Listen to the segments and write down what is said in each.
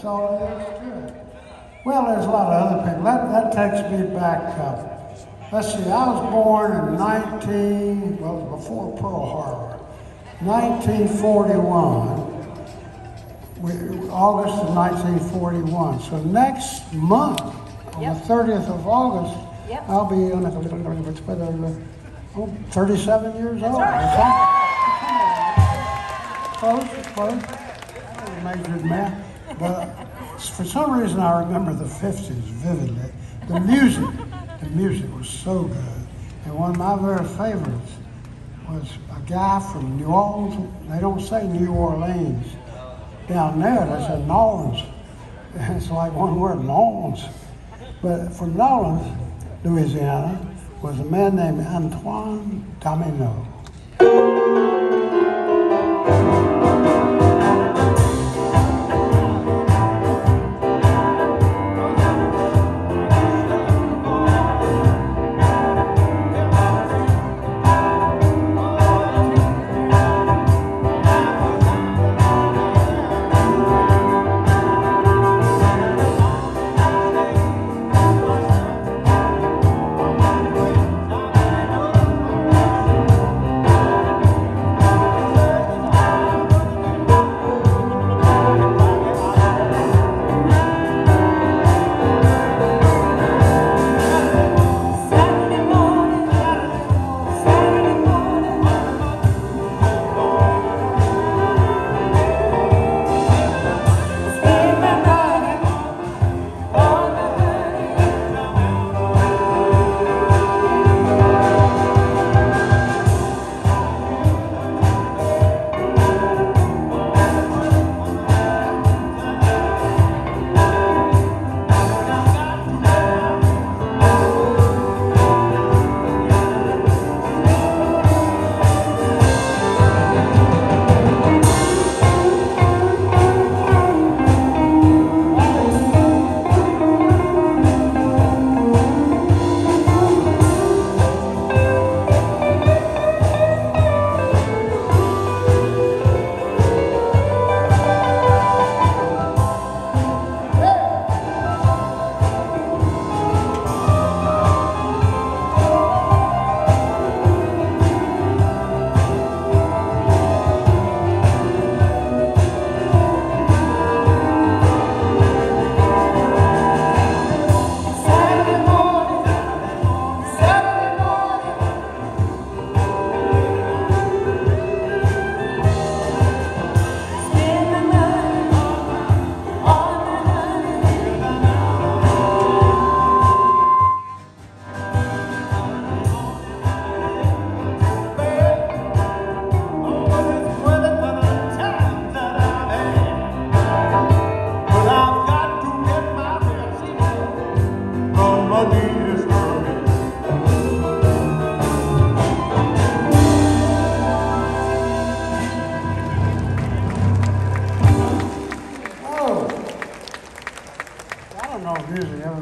That's all there is to it. Well, there's a lot of other people. That takes me back. Let's see, I was born in before Pearl Harbor, 1941. August of 1941. So next month, on the 30th of August, I'll be 37 years old. That's right. Close. Measured math. But for some reason, I remember the 50s vividly. The music was so good. And one of my very favorites was a guy from New Orleans. They don't say New Orleans. Down there, they said Nolans. It's like one word, Nolans. But from Nolans, Louisiana, was a man named Antoine Domino.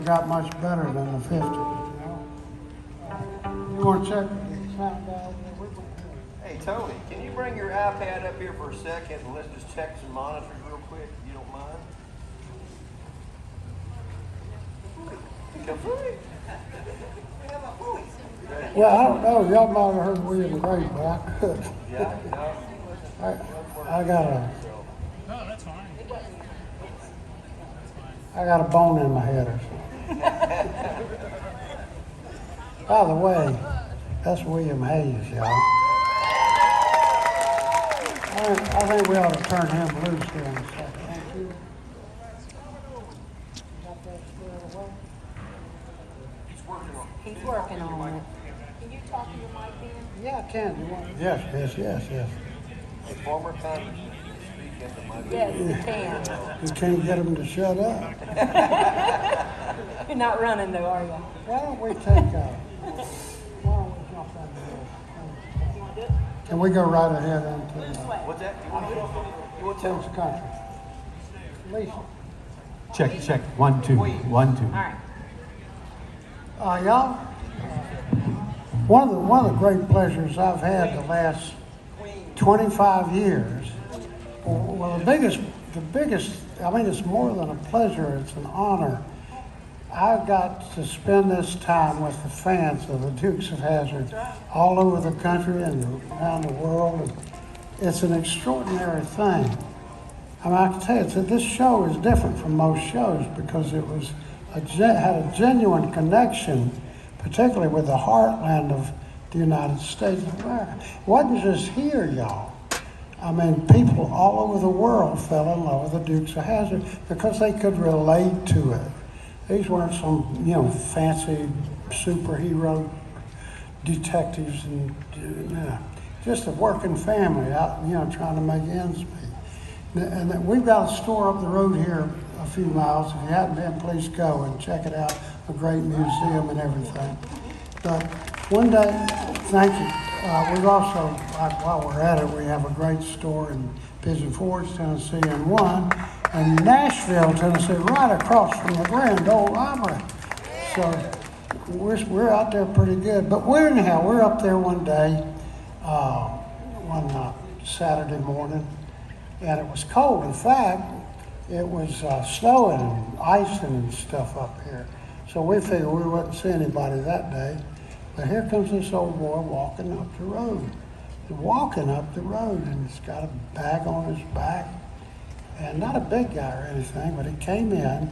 Got much better than the 50s, you know. You want to check the sound down there? Hey, Tony, can you bring your iPad up here for a second and let's just check some monitors real quick, if you don't mind? Well, I don't know. Y'all might have heard William Gray back. Yeah, no. I got a... No, that's fine. I got a bone in my head or something. By the way, that's William Hayes, y'all. I think we ought to turn him loose here in a second. Thank you. Got that squared away? He's working on it. Can you talk to your mic in? Yeah, I can. You want? Yes. A former congressman. Yes, you can. You can't get them to shut up. You're not running though, are you? Why don't we take why don't we jump into this? You want to do it? Can we go right ahead into What's that? You want to do? You want to Till's country? Lisa. Check. 1, 2. 1, 2. All right. Y'all, one of the great pleasures I've had the last 25 years. Well, the biggest it's more than a pleasure, it's an honor. I got to spend this time with the fans of the Dukes of Hazzard all over the country and around the world. And it's an extraordinary thing. I mean, I can tell you, this show is different from most shows because it was had a genuine connection, particularly with the heartland of the United States of America. It wasn't just here, y'all. I mean, people all over the world fell in love with the Dukes of Hazzard because they could relate to it. These weren't some, fancy superhero detectives and just a working family out, trying to make ends meet. And we've got a store up the road here a few miles. If you haven't been, please go and check it out. A great museum and everything. But one day, thank you. We've also, while we're at it, we have a great store in Pigeon Forge, Tennessee, and one in Nashville, Tennessee, right across from the Grand Ole Opry. So we're out there pretty good. But we're up there one day, one Saturday morning, and it was cold. In fact, it was snowing and icing and stuff up here. So we figured we wouldn't see anybody that day. But here comes this old boy walking up the road. And he's got a bag on his back. And not a big guy or anything, but he came in,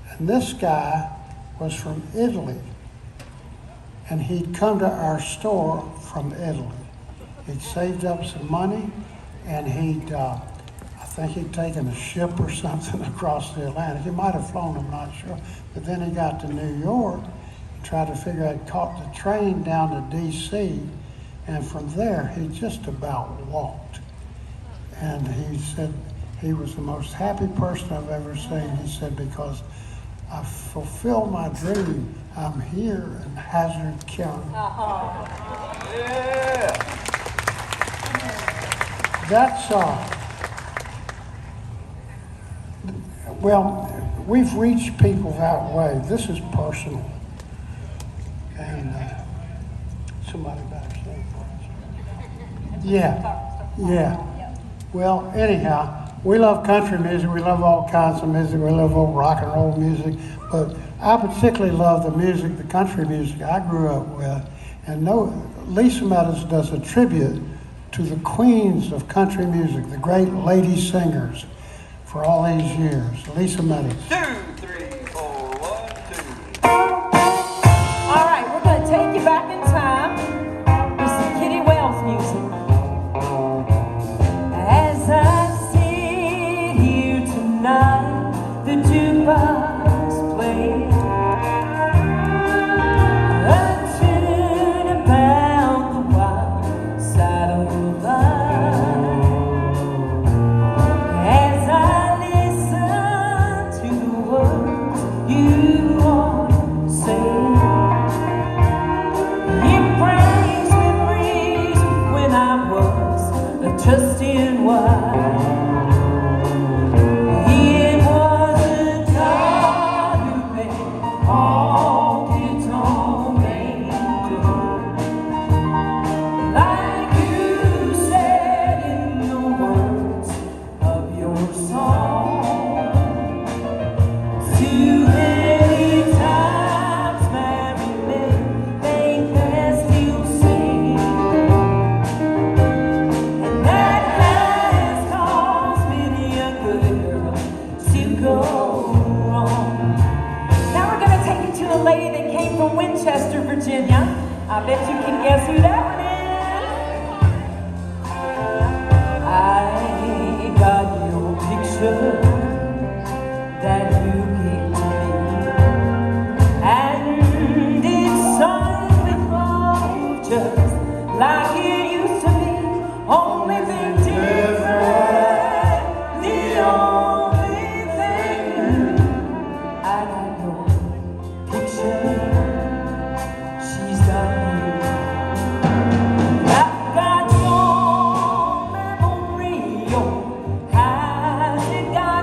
and this guy was from Italy. And he'd come to our store from Italy. He'd saved up some money, and I think he'd taken a ship or something across the Atlantic. He might have flown, I'm not sure. But then he got to New York and tried to figure out, caught the train down to D.C., and from there, he just about walked. And he said he was the most happy person I've ever seen. He said, because I fulfilled my dream. I'm here in Hazzard County. Yeah. That's well, we've reached people that way. This is personal. And somebody better say it for us. Yeah. Well, anyhow, we love country music. We love all kinds of music. We love old rock and roll music. But I particularly love the music, the country music I grew up with. And Lisa Meadows does a tribute to the queens of country music, the great lady singers for all these years. Lisa Meadows. 2, 3, 4, 1, 2. All right, we're going to take you back in time with some Kitty Wells music. As I sit here tonight, the jukebox plays a tune about the wild side of life. As I listen to the words you all say, it brings memories of when I was a trusting wife. It was a God who made all its own angels, like you said in the words of your song. Too many times married men think they're still singing, and that has caused many a good girl to go wrong. Now we're going to take you to a lady that came from Winchester, Virginia. I bet you can guess who that one is. I got your picture that you gave to me, and it's signed with love just like it used to be. Only thing different, the only thing, I got your picture, she's got me. I've got your memory, your has it got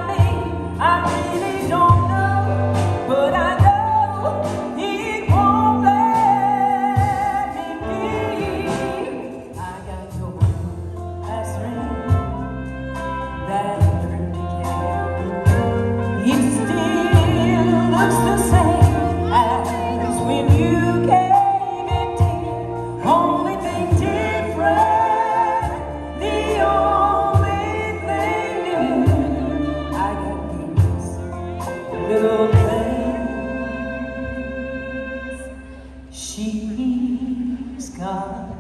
she's got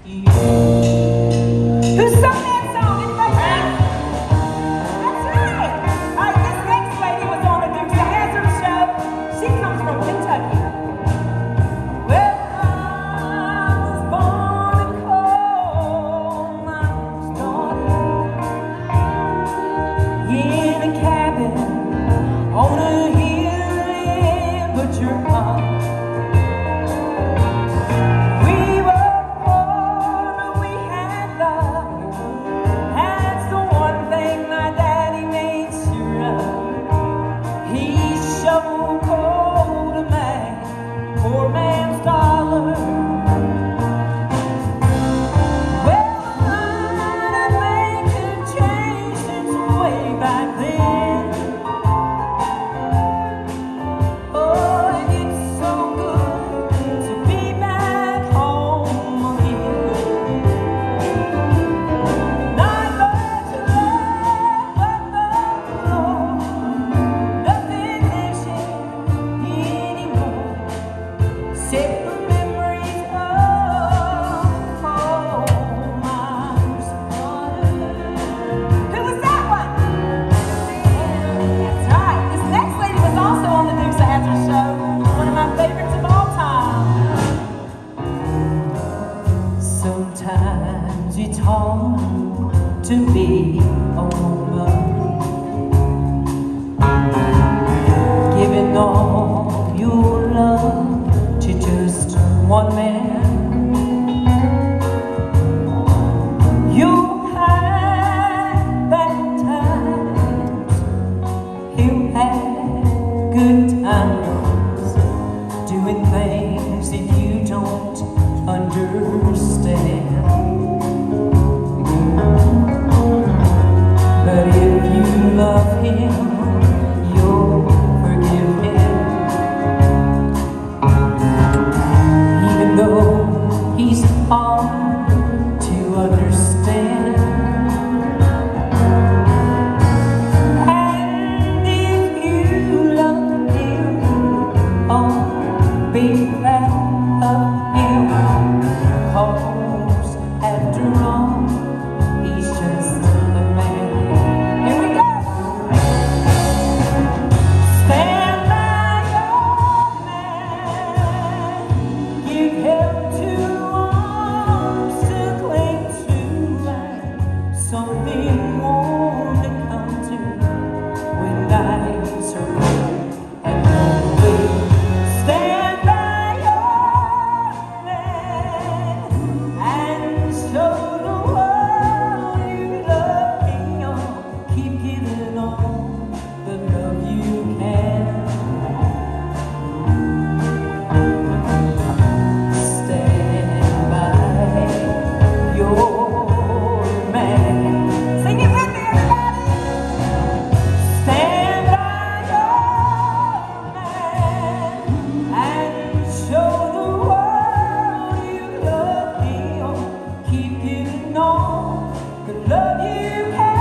you. Who sung that song? Anybody? That's right. This next lady was on the Dukes of Hazzard show. She comes from Kentucky. Well, I was born in coal miner's daughter in a cabin on a hill in Butcher Park. We were poor, but we had love. That's the one thing my daddy made sure of. He showed cold a man, poor man's dollar. Well, I'd make a change since way back then. Oh, it's so good to be back home again. Not much left but the Lord. Nothing lives here anymore except the memories of coal miner's daughter. Who was that one? That's right. This next lady was also on the Dukes of Hazzard show. One of my favorites of all time. Sometimes it's hard to be a woman, giving all your love to just one man. You had bad times, you had good times, doing things that you don't understand. But if you love him, you'll forgive him, even though he's hard to understand. And if you love him, oh, be proud of him, 'cause after all, he's just a man. Here we go. Stand by your man, give him two arms to cling to, and something warm to come to when nights are cold and lonely. Stand by your man and show the world you love him. Keep giving all the love you can. Stand by your man. Sing it with me, everybody. Stand by your man and show the world you love him. Keep giving all the love you can.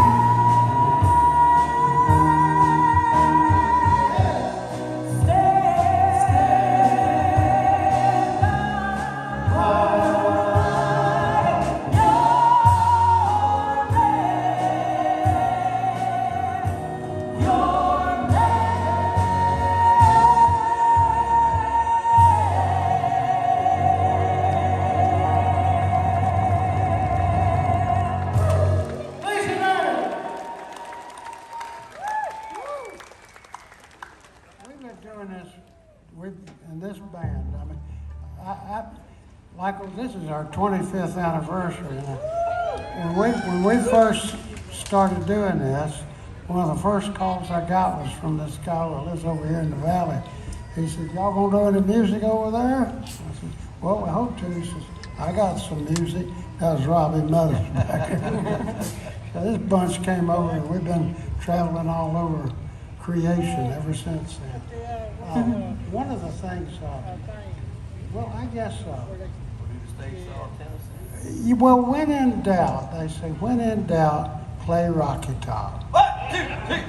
We've been doing this in this band. I mean, like this is our 25th anniversary. And when we first started doing this, one of the first calls I got was from this guy who lives over here in the valley. He said, "Y'all gonna do any music over there?" I said, "Well, we hope to." He says, "I got some music." That was Robbie Mothers back there. So this bunch came over, and we've been traveling all over creation ever since then. One of the things, well, I guess, well, when in doubt, they say, when in doubt, play Rocky Top. 1, 2, 3.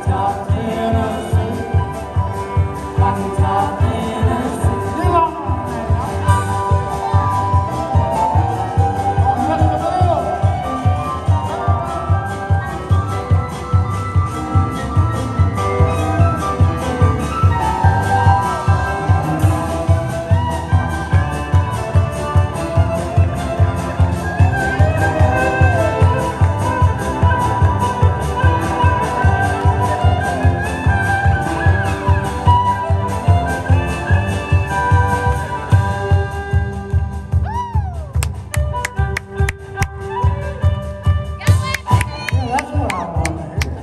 Top Tennessee, Rocky Top Tennessee. You know, Mr. Bill. Yeah, that's what I want to hear.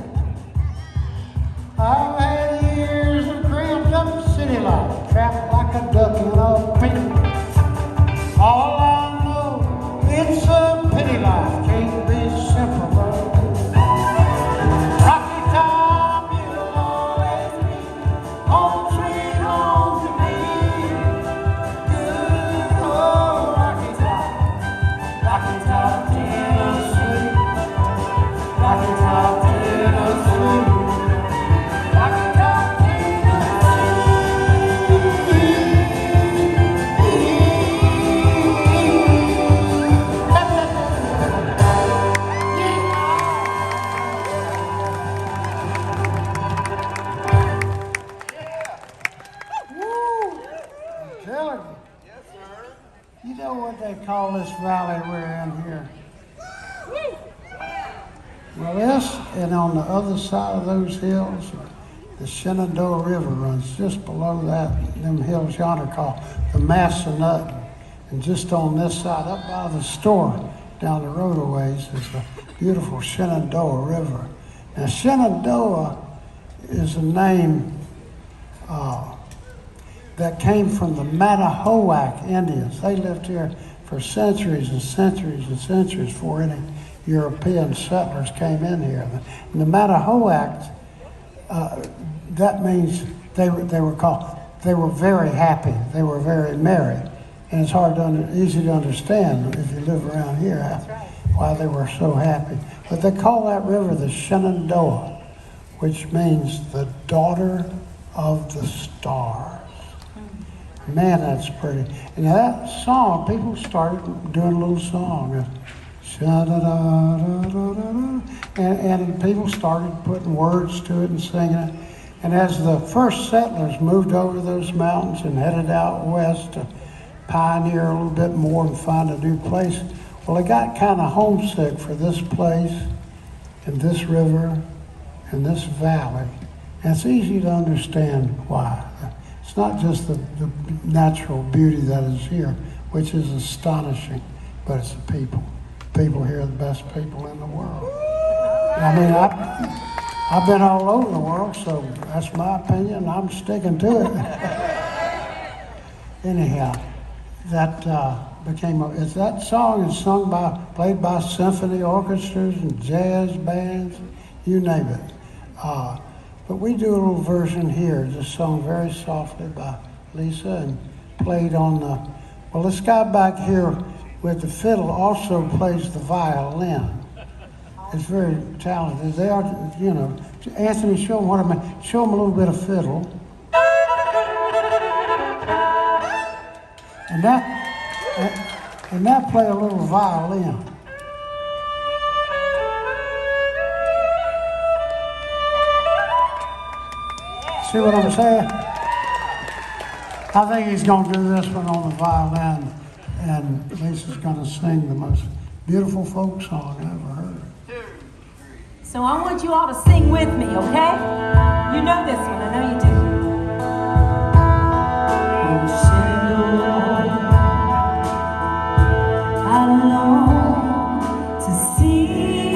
I've had years of cramped up city life, trapped like a duck in a pen. All I know, it's a pity life, can't be simple. Rocky Top, you'll always be home sweet home to me. Good old Rocky Top, Tennessee. Rocky Top, Tennessee. Rocky Top, Woo! I'm telling you. Yes, sir. You know what they call this valley we're in here? Well, this, and on the other side of those hills, the Shenandoah River runs just below that, them hills yonder called the Massanutten. And just on this side, up by the store, down the road a ways, is the beautiful Shenandoah River. Now, Shenandoah is a name that came from the Manahoac Indians. They lived here for centuries and centuries and centuries before any European settlers came in here. And the Manahoacs, that means they were very happy. They were very merry. And it's easy to understand if you live around here why they were so happy. But they call that river the Shenandoah, which means the daughter of the stars. Man, that's pretty. And that song, people started doing a little song. And people started putting words to it and singing it. And as the first settlers moved over those mountains and headed out west to pioneer a little bit more and find a new place, well, they got kind of homesick for this place and this river and this valley. And it's easy to understand why. It's not just the natural beauty that is here, which is astonishing, but it's the people. People here are the best people in the world. I mean, I've been all over the world, so that's my opinion. I'm sticking to it. Anyhow, that that song is played by symphony orchestras and jazz bands, you name it. But we do a little version here, just sung very softly by Lisa and played on this guy back here with the fiddle also plays the violin. It's very talented. They are, Anthony, show him show him a little bit of fiddle. And that play a little violin. See what I'm saying? I think he's going to do this one on the violin, and Lisa's going to sing the most beautiful folk song I ever heard. So I want you all to sing with me, okay? You know this one, I know you do. Oh, Shenandoah, I long to see you.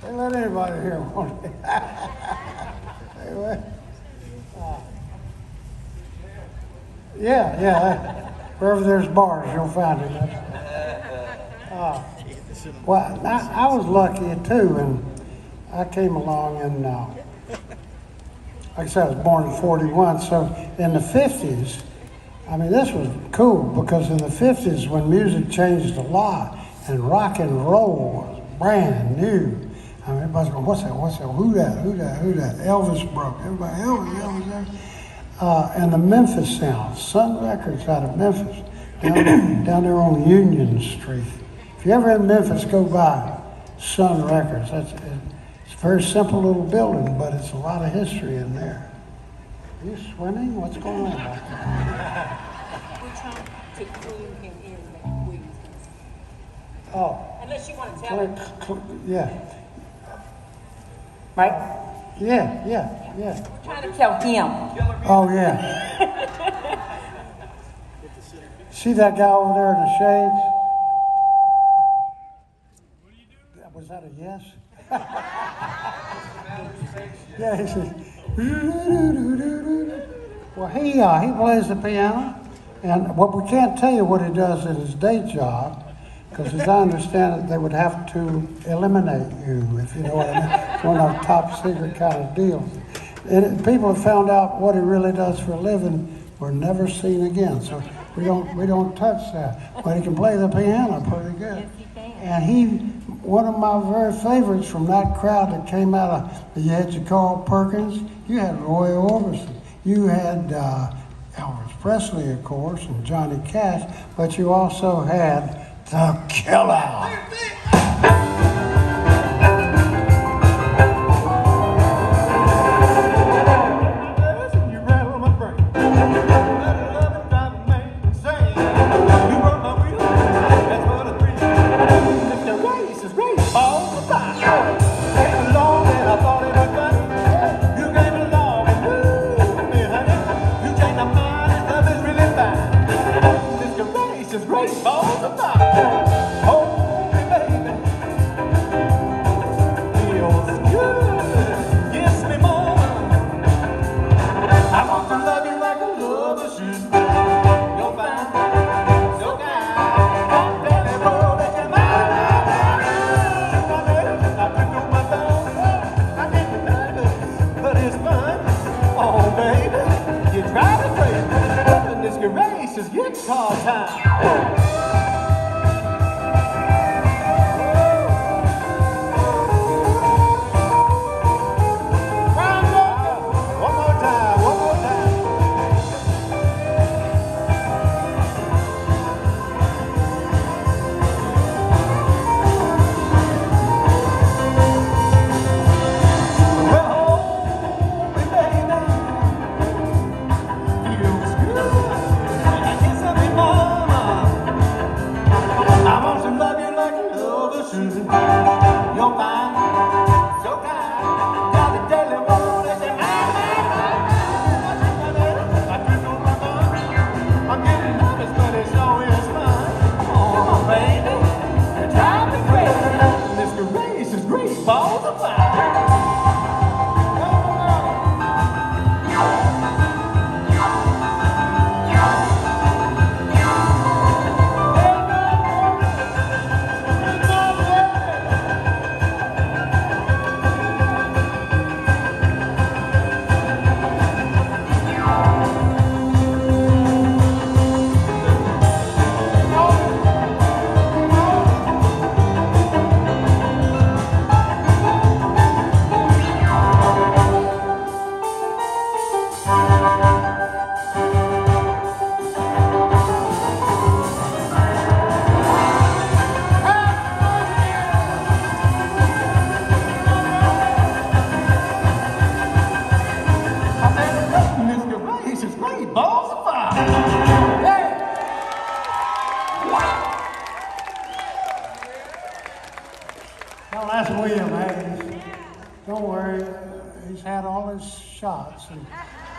They let anybody hear one. Anyway. Yeah. Wherever there's bars, you'll find it. Well, I was lucky too, and I came along and, like I said, I was born in 41, so in the 50s, I mean, this was cool because in the 50s when music changed a lot and rock and roll was brand new. I mean, everybody's going, what's that, who that? Elvis broke, everybody, Elvis. And the Memphis sound, Sun Records out of Memphis, down there on Union Street. If you're ever in Memphis, go by Sun Records. It's a very simple little building, but it's a lot of history in there. Are you swimming? What's going on back there? We're trying to clean him in that we. Oh. Unless you want to tell him. Yeah. Right? Yeah. Trying to tell him. Oh, yeah. See that guy over there in the shades? Was that a yes? Yeah, he says, well, he plays the piano, and what we can't tell you what he does in his day job, because as I understand it, they would have to eliminate you, if you know what I mean. It's one of those top secret kind of deals. And people have found out what he really does for a living, were never seen again. So we don't touch that. But he can play the piano pretty good. And one of my very favorites from that crowd that came out of, you had your Carl Perkins, you had Roy Orbison, you had Elvis Presley, of course, and Johnny Cash, but you also had the Killer.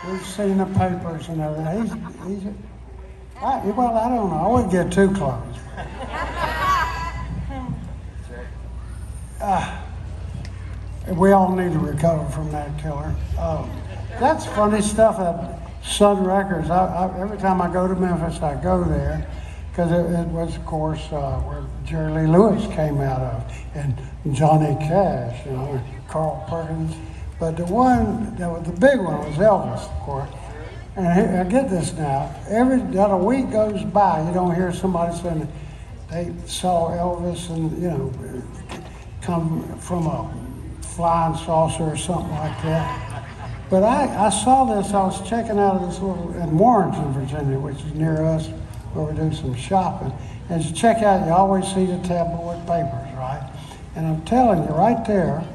We've seen the papers and everything. Well, I don't know. I wouldn't get too close. We all need to recover from that killer. That's funny stuff at Sun Records. Every time I go to Memphis, I go there because it was, of course, where Jerry Lee Lewis came out of, and Johnny Cash, you know, and Carl Perkins. But the big one was Elvis, of course. And I get this now. Not a week goes by, you don't hear somebody saying they saw Elvis and, you know, come from a flying saucer or something like that. But I saw this, I was checking out of this little, in Warrenton, Virginia, which is near us, where we do some shopping. And as you check out, you always see the tabloid papers, right? And I'm telling you, right there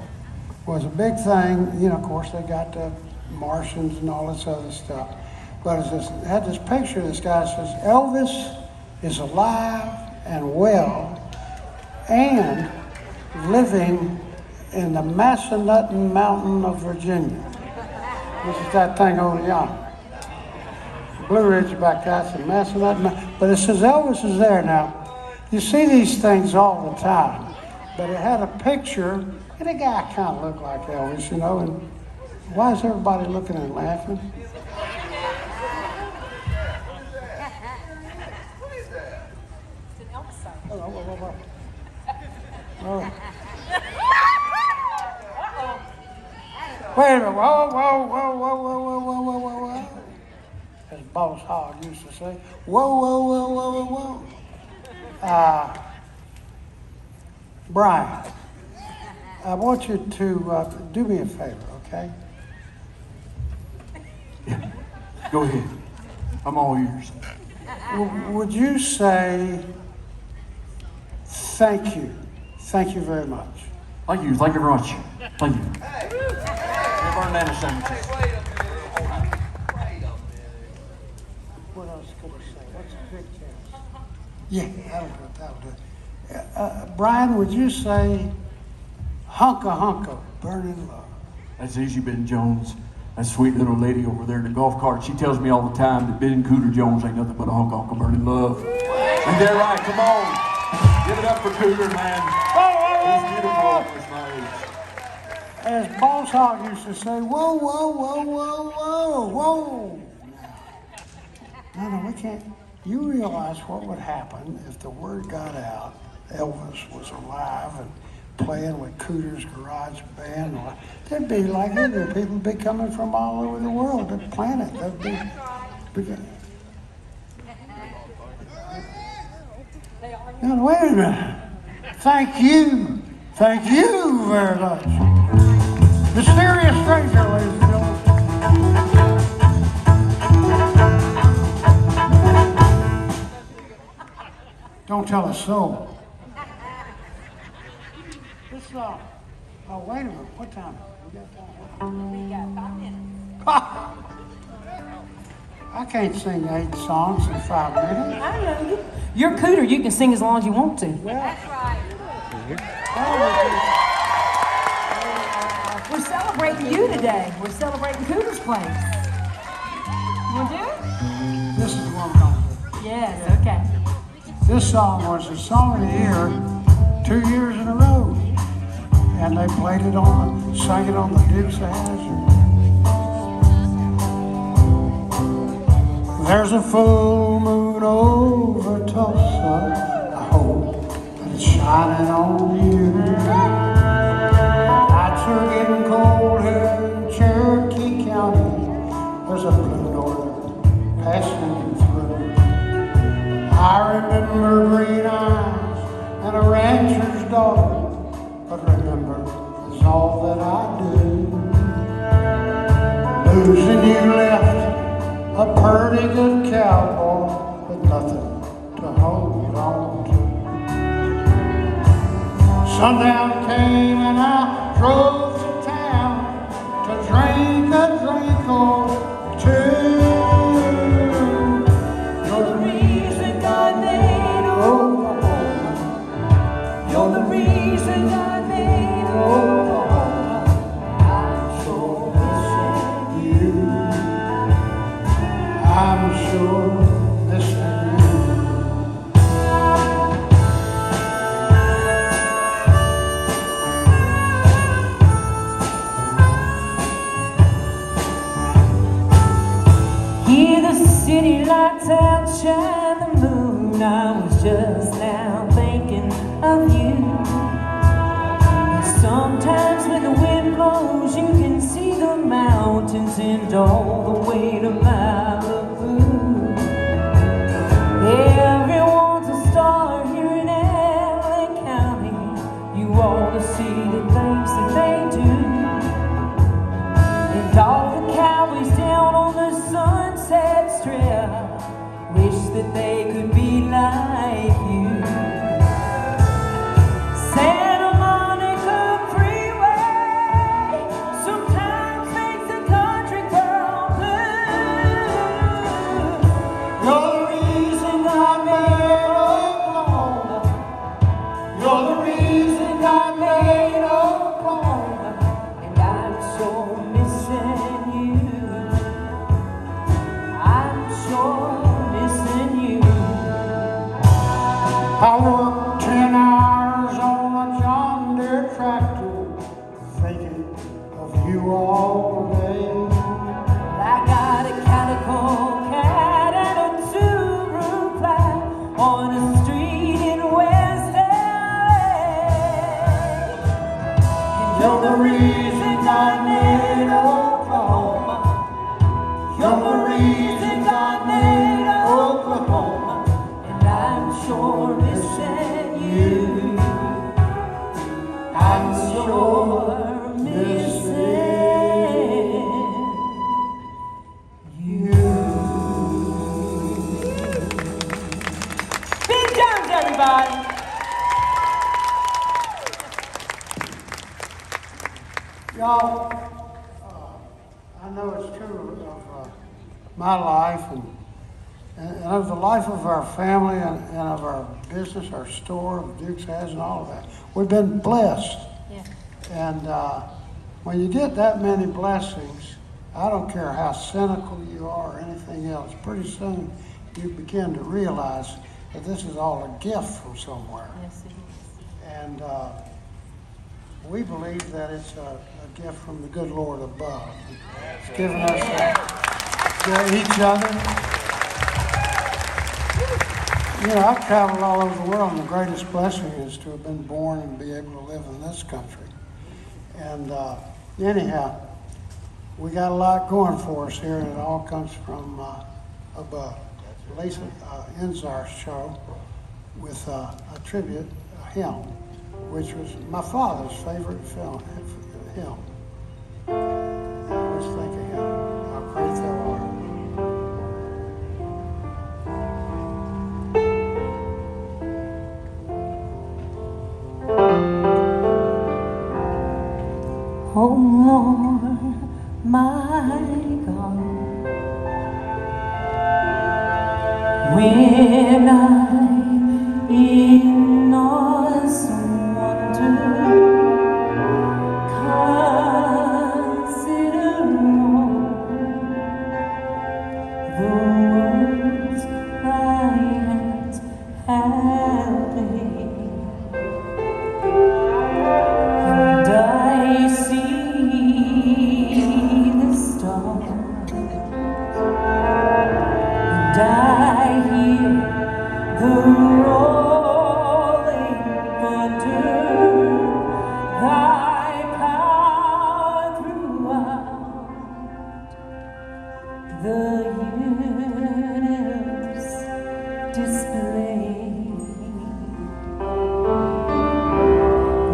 was a big thing. You know, of course, they got the Martians and all this other stuff. But it had this picture of this guy that says, Elvis is alive and well and living in the Massanutten Mountain of Virginia, which is that thing over yonder. Blue Ridge back there, that's the Massanutten Mountain. But it says Elvis is there now. You see these things all the time, but it had a picture, and the guy kind of looked like Elvis, you know, and why is everybody looking and laughing? Oh. Wait a minute, whoa. As Boss Hogg used to say, whoa. Brian, I want you to do me a favor, okay? Yeah. Go ahead. I'm all ears. Would you say thank you? Thank you very much. Thank you very much. Thank you. Banana sandwiches. Wait a minute. What else could I say? What's a big chance? Yeah, that'll do. Brian, would you say hunka, burning love? That's easy, Ben Jones. That sweet little lady over there in the golf cart, she tells me all the time that Ben Cooter Jones ain't nothing but a hunka, burning love. Ain't that right? Come on. Give it up for Cooter, man. He's beautiful for his age. As Boss Hogg used to say, whoa. No, we can't. You realize what would happen if the word got out, Elvis was alive and playing with Cooter's garage band? There'd be like, people would be coming from all over the world, the planet. There'd be now, wait a minute. Thank you very much. Mysterious Stranger, ladies and gentlemen. Don't tell a soul. This oh, wait a minute. What time? We got time. 5 minutes. I can't sing 8 songs in 5 minutes. I know you. You're Cooter. You can sing as long as you want to. Well, that's right. We're celebrating you today. We're celebrating Cooter's place. You want to do it? This is what I'm going to do. Yes, okay. This song was the song of the year 2 years in a row. And they played it sang it on the Dukes of Hazzard. There's a full moon over Tulsa. I hope that it's shining on you. Nights are getting cold here in Cherokee County. There's a blue northern passing through. I remember green eyes and a rancher's daughter, but remember is all that I do. Losing you left a pretty good cowboy with nothing to hold on to. Sundown came and I drove to town to drink a drink or two. You're the reason God made Oklahoma. You're the reason God made Oklahoma. I'm sure missing you. I'm sure missing you. nights outshine the moon, I was just now thinking of you. And sometimes when the wind blows, you can see the mountains and all the way to Malibu. Everyone's a star here in LA County. You ought to see the things that they do. And all the cowboys down on the Sunset Strip wish that they could be like you. Santa Monica Freeway sometimes makes a country girl blue. You're the reason God made Oklahoma. You're the reason God made Oklahoma. And I'm sure missing you. I'm sure missing you. I worked 10 hours on a John Deere tractor, thinking of you all day. I got a calico cat and a two-room flat on a street in West LA. And you're the reason God made Oklahoma. You're the reason God made Oklahoma. And I'm sure missing you. I'm sure missing you. Big Jones, everybody. Y'all, I know it's true of my life and of the life of our family and of our business, our store, of Dukes of Hazzard and all of that. We've been blessed. Yeah. And when you get that many blessings, I don't care how cynical you are or anything else, pretty soon you begin to realize that this is all a gift from somewhere. Yes, it is. And we believe that it's a gift from the good Lord above. It's given us to each other. You know, I've traveled all over the world, and the greatest blessing is to have been born and be able to live in this country. And anyhow, we got a lot going for us here, and it all comes from above. Lisa ends our show with a tribute, a hymn, which was my father's favorite hymn. Let's think of him. How great thou art. Oh Lord, my God, when I in awesome wonder consider all the worlds thy hands have made, and I see the stars, and I hear the rolling thunder, thy power throughout the universe display.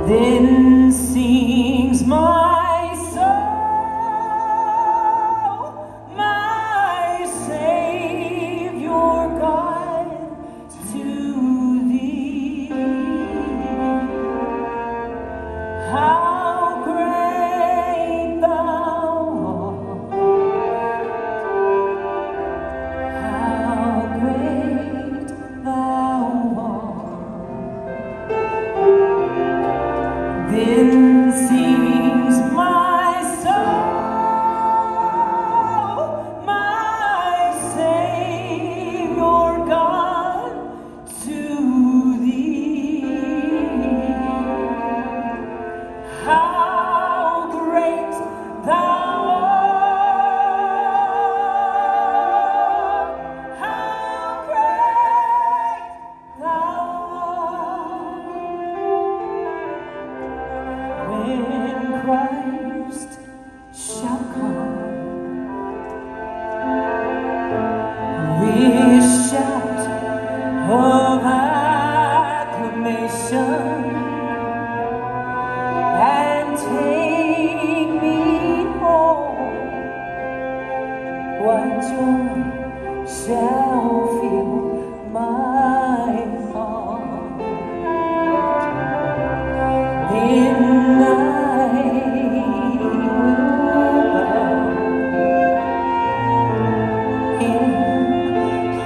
Then sings my soul, my Savior God, to thee. How great thou art, how great thou art. Then sings my soul, my Savior God, to thee. How great thou art, how Christ shall come. We shout of acclamation and take me home. What joy shall fill my heart? Then I will bow in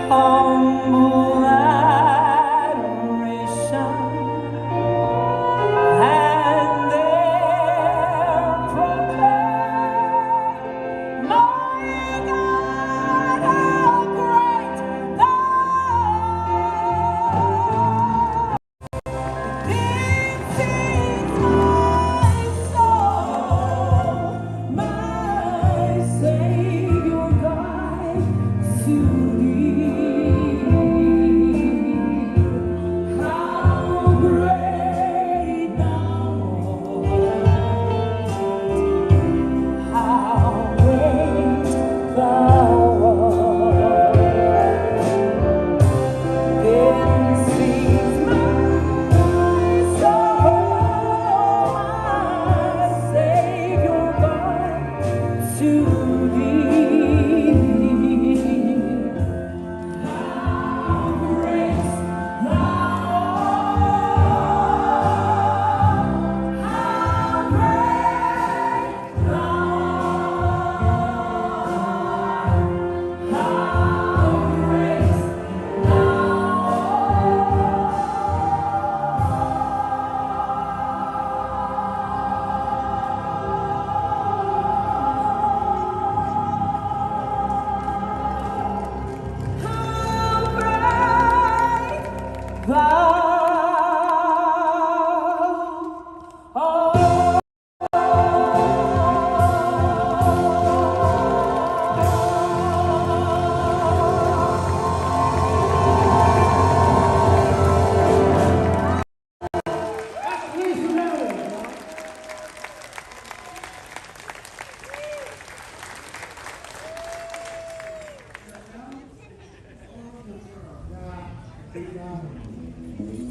humble adoration and there proclaim, my God, how great thou art. This is my soul, my Savior God, to thee. How great thou art, how great thou art. Then sings my soul, my Savior God, to thee. How great thou art, how great thou art, how great thou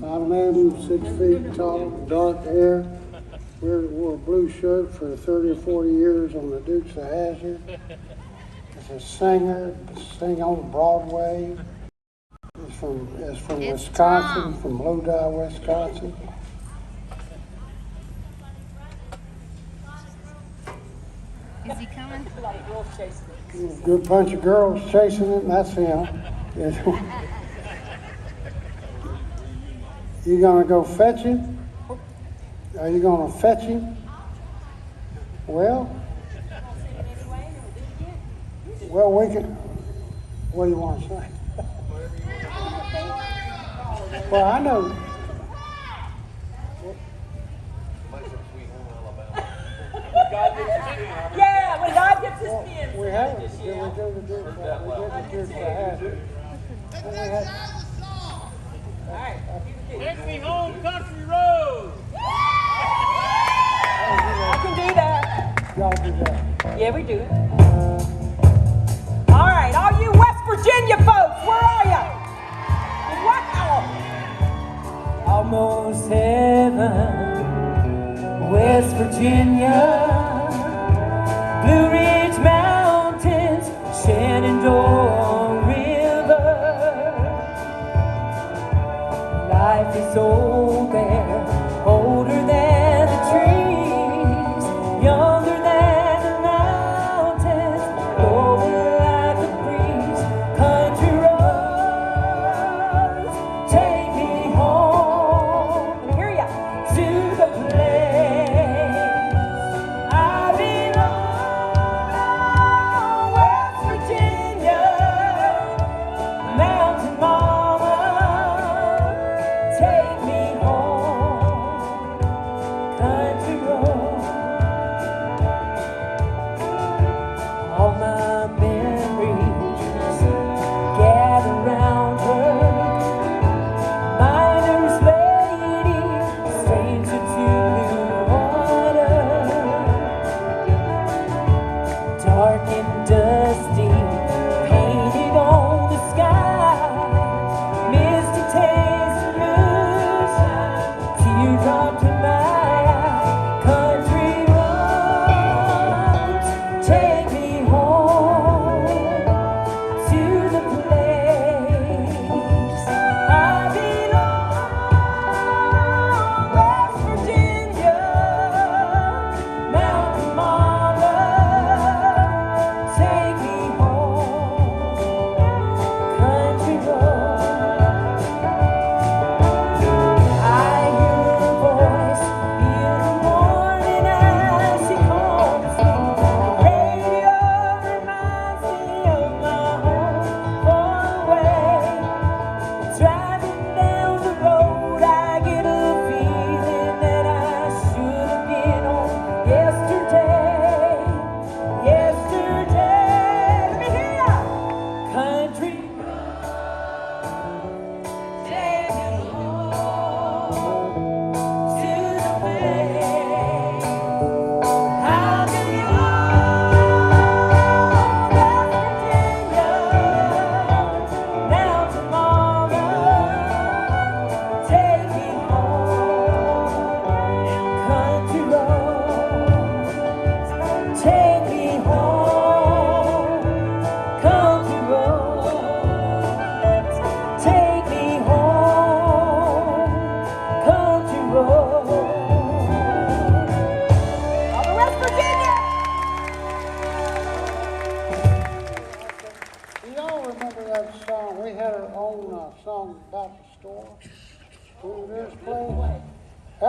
I'm 6 feet tall, dark hair. Wore a blue shirt for 30 or 40 years on the Dukes of Hazzard. He's a singer, sang on Broadway. He's from Wisconsin, from Lodi, Wisconsin. Is he coming? Good bunch of girls chasing it, and that's him. You gonna go fetch him? Are you gonna fetch him? Well, we can. What do you want to say? Well, I know. Yeah, when God gets his spin. We haven't. Did we do the Dukes of Hazzard? We had. Take me home, country road. I can do that. Y'all do that. Yeah, we do it. All right, all you West Virginia folks, where are you? Wow! Almost heaven, West Virginia, Blue Ridge Mountains, Shenandoah River. Life is old there, older than the trees, younger than the mountains, blowing like a breeze. Country roads, take me home. Let me hear ya. To the place I belong.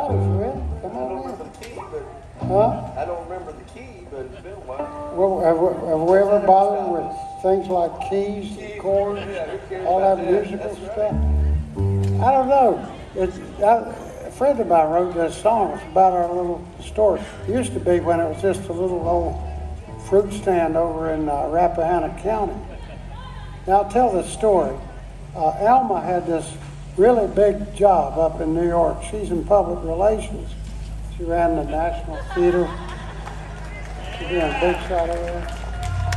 Howdy, Fred. Come I don't on remember in. the key, but Huh? I don't remember the key, but it's been a while. Well, have we ever bothered with things like keys and chords, all that musical stuff? I don't know. A friend of mine wrote this song. It's about our little store. It used to be when it was just a little old fruit stand over in Rappahannock County. Now I'll tell this story. Alma had this really big job up in New York. She's in public relations. She ran the National Theater. She's doing a big shot over there.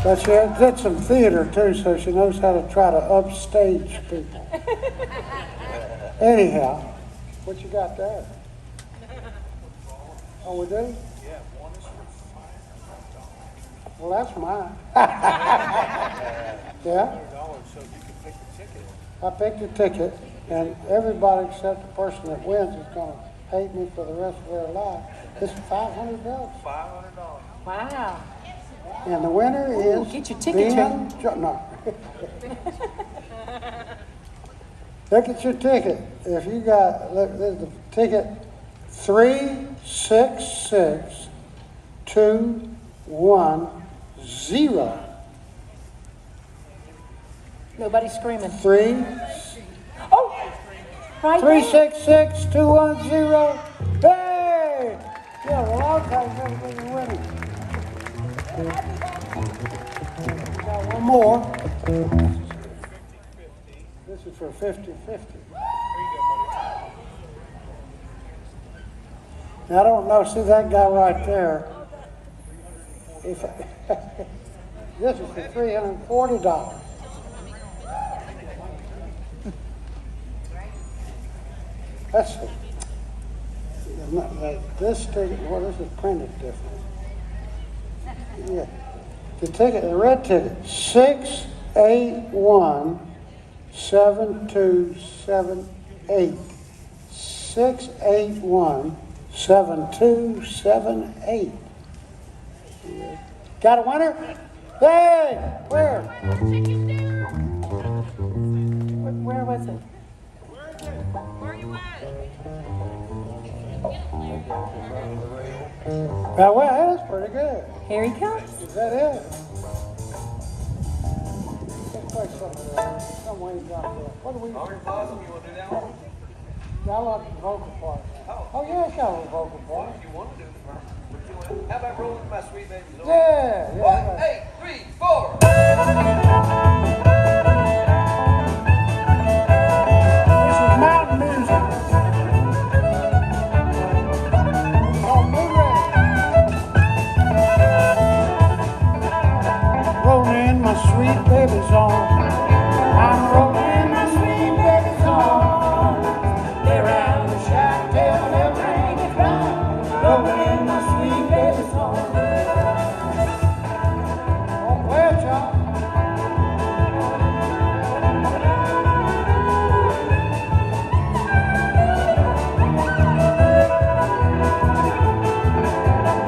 But she did some theater too, so she knows how to try to upstage people. Anyhow, what you got there? Oh, we do? Yeah, one is for $5. Well, that's mine. Yeah? So you can pick the ticket. I picked a ticket, and everybody except the person that wins is going to hate me for the rest of their life. It's $500. $500. Wow. And the winner Ooh, is get your tickets Ben no. Look at your ticket. If you got, look, there's the ticket 366210. Nobody's screaming. Oh, right there. 366210. Hey! Yeah, well, I'll tell you the winner. Got one more. This is for 50-50. Now, I don't know, see that guy right there? If this is for $340. That's it. This ticket, well, this is printed different. Yeah. The ticket, the red ticket, 681-7278. 681-7278. Got a winner? Hey! Where? Where was it? Where you at? Well, that's pretty good. Here he comes. Is that it? Let's play some way down there. What do we do? Art Possum, you want to do that one? I like the vocal part. Oh, yeah, it's got a little vocal part. If you want to do it first. How about rolling my sweet baby? Yeah, yeah. 1, 8, 3, 4. This is mountain music. Called Luray. Rolling my sweet baby's on. I'm rolling my sweet baby's on. They're around the shack till they're bringing round. Rolling my sweet baby's on. Oh, well, y'all.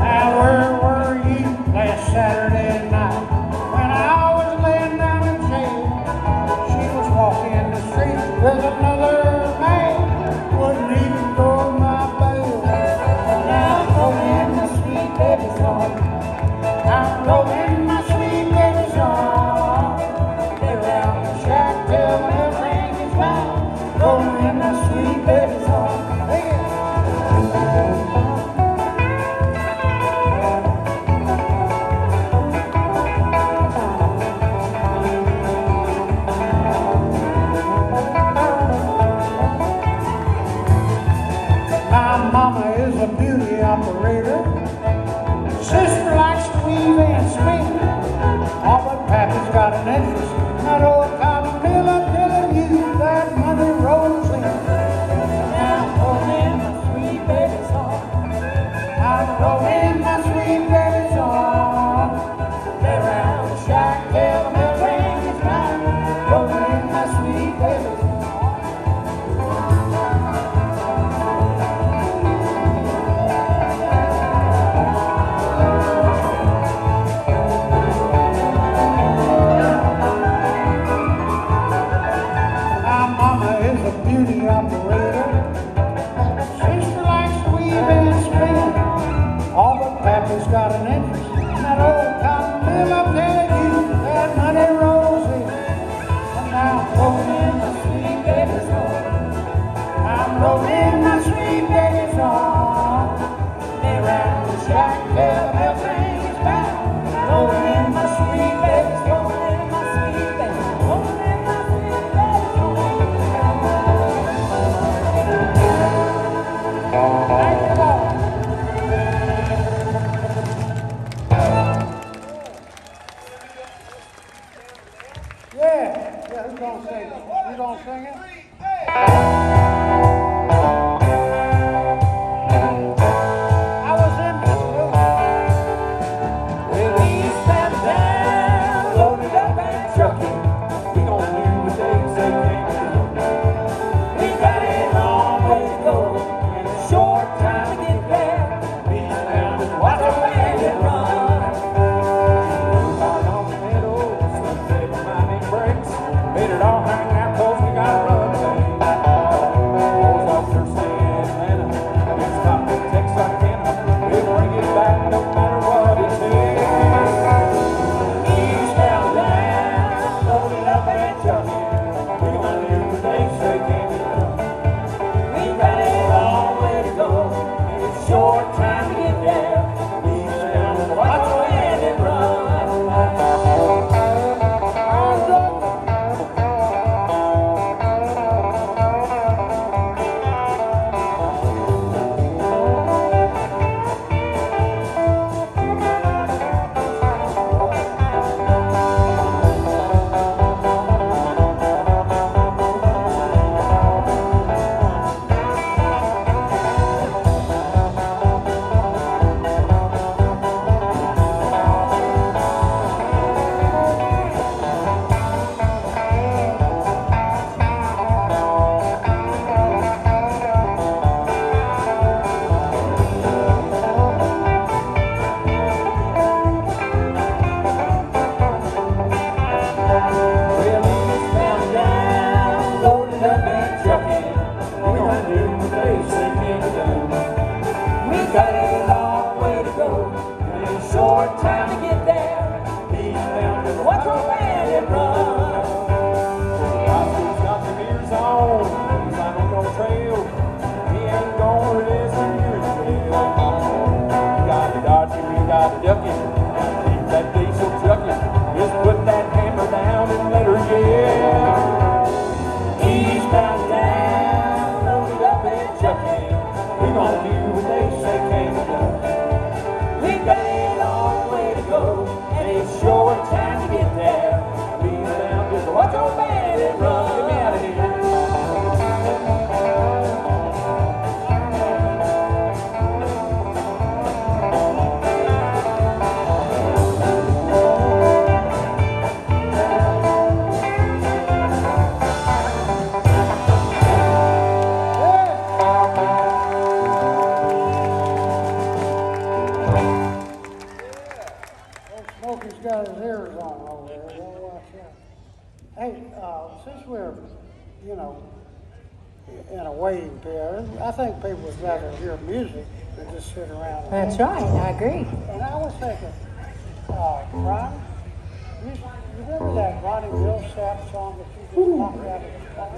Now, where were you last Saturday night when I was laying down in jail? She was walking the street with another man, wouldn't even go my bail. Now I'm rolling my sweet baby's on. I'm rolling my sweet baby's on. They're around the shack till the ring is round. Rolling my sweet baby's on. Hey. My mama is a beauty operator. Sister likes to weave and spin. All but Pappy's got an interest in that old cotton mill up you that mother rolls in. Now I'm rolling my sweet baby's on. I'm rolling my sweet baby's on. They're around the shack till the ring is round. Rolling my sweet baby's on. My mama is a beauty operator. Sister likes to Baptist got an interest in that old cotton mill. I tell you, that money rolls in. And now I'm rolling in my sweet baby's home. I'm rolling in my sweet baby's home. They round the shack, the bell rings back. Rolling in my sweet baby's home. Rolling in my sweet baby's home. Rolling in my sweet baby's home. Thank you, Lord. Yeah, who's gonna sing it? You gonna sing it? I was in this movie. Well, eastbound down, loaded up and trucking. We gon' do what they say can't do. We got a long way to go and a short time to get there. Eastbound and watch a bandit run. Out on the meadow, sunset reminding breaks. Better all hang out 'cause we gotta run. Those officers stay in Atlanta. It's top to Texarkana. We'll bring it back no matter what it takes. Eastbound down, loaded up and trucking. We gonna do what they say can't be done. We got a long way to go and a short time to get there. Eastbound and watch a bandit run. Since we're, in a waiting period, I think people would rather hear music than just sit around. That's right, I agree. And I was thinking, Ron, you remember that Ronnie Millsap song that you just knocked out of the song?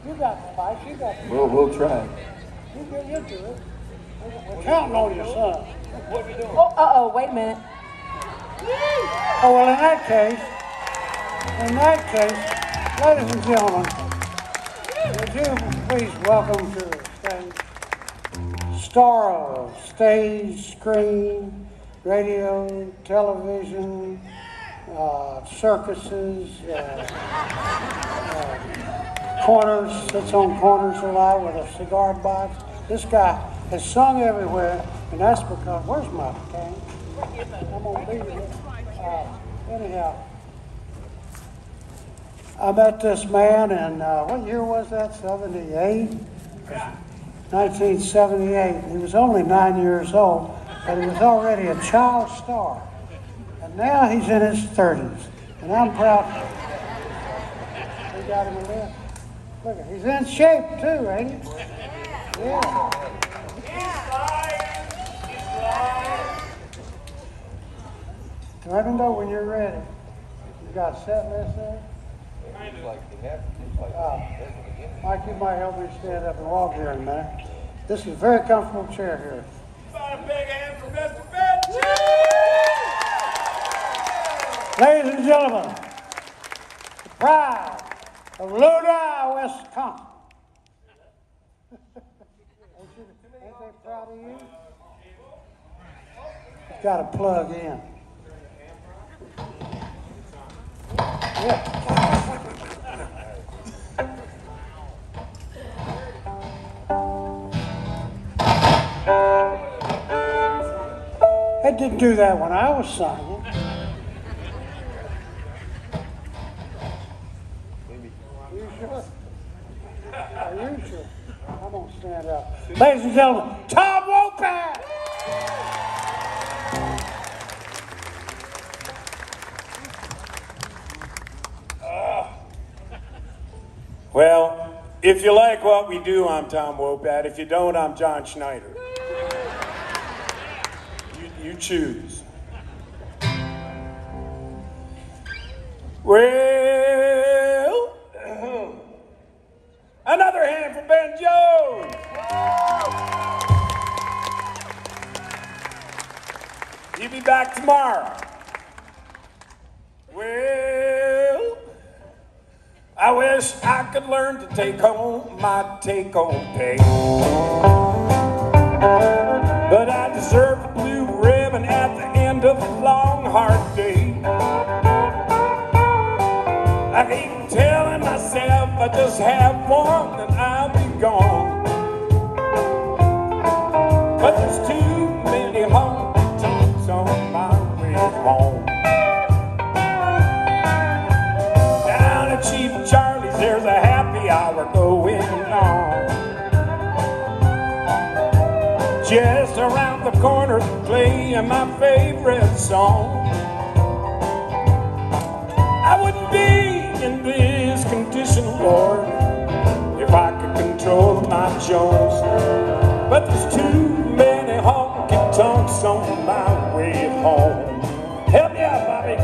You got the spice, you got the... We'll try. You get into it. We're counting on your son. What are you doing? Oh, wait a minute. Oh, well, in that case, ladies and gentlemen, would you please welcome to the stage star of stage, screen, radio, television, circuses, corners, sits on corners a lot with a cigar box. This guy has sung everywhere, and that's because, where's my cane? I'm gonna leave it. Anyhow, I met this man in, what year was that, 78? 1978. He was only 9 years old, but he was already a child star. And now he's in his 30s, and I'm proud. We got him a lift. Look, he's in shape too, ain't he? Yeah. Let me know when you're ready. You got a set list there? Mike, you might help me stand up and walk here in a minute. This is a very comfortable chair here. A big hand for Mr. Bench. Ladies and gentlemen, the pride of Luray, Wisconsin. Ain't they proud of you? Got to plug in. Yeah. I didn't do that when I was singing. You sure? Are you sure? I'm going to stand up. Ladies and gentlemen, Tom Wopat! Well, if you like what we do, I'm Tom Wopat. If you don't, I'm John Schneider. You choose. Well, another hand for Ben Jones. He'll be back tomorrow. Well, I wish I could learn to take home my take-home pay. But I deserve a blue ribbon at the end of a long, hard day. I keep telling myself I just have one and I'll be gone. But there's too many honky-tonks on my way home. Down at Chief Charlie's there's a happy hour going on. Just around the corner playing my favorite song. I wouldn't be in this condition, Lord, if I could control my Jones. But there's too many honky-tonks on my way home. Help me out, Bobby.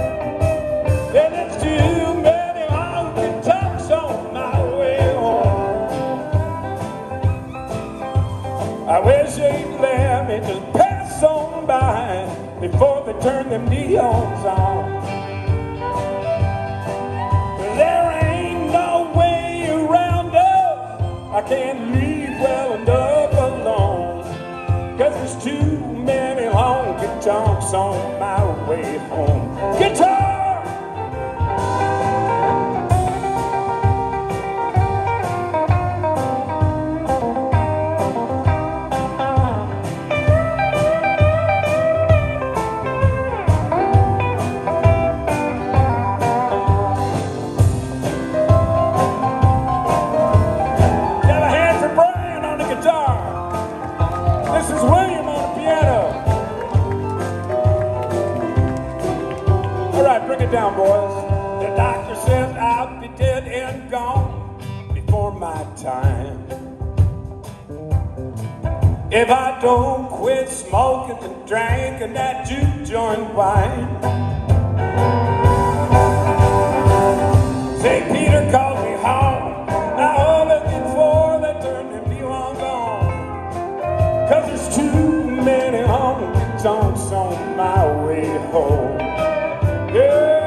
Yeah, there's too many honky-tonks on my way home. I wish they'd let me just pass on by before they turn them neons on. There ain't no way around us. I can't leave well enough alone. 'Cause there's too many honky-tonks on my way home. Guitar! Down, boys. The doctor says I'll be dead and gone before my time. If I don't quit smoking and drinking that juke joint wine. St. Peter called me home. Now all of before they turn them neons on. 'Cause there's too many honky-tonks on my way home. Yeah.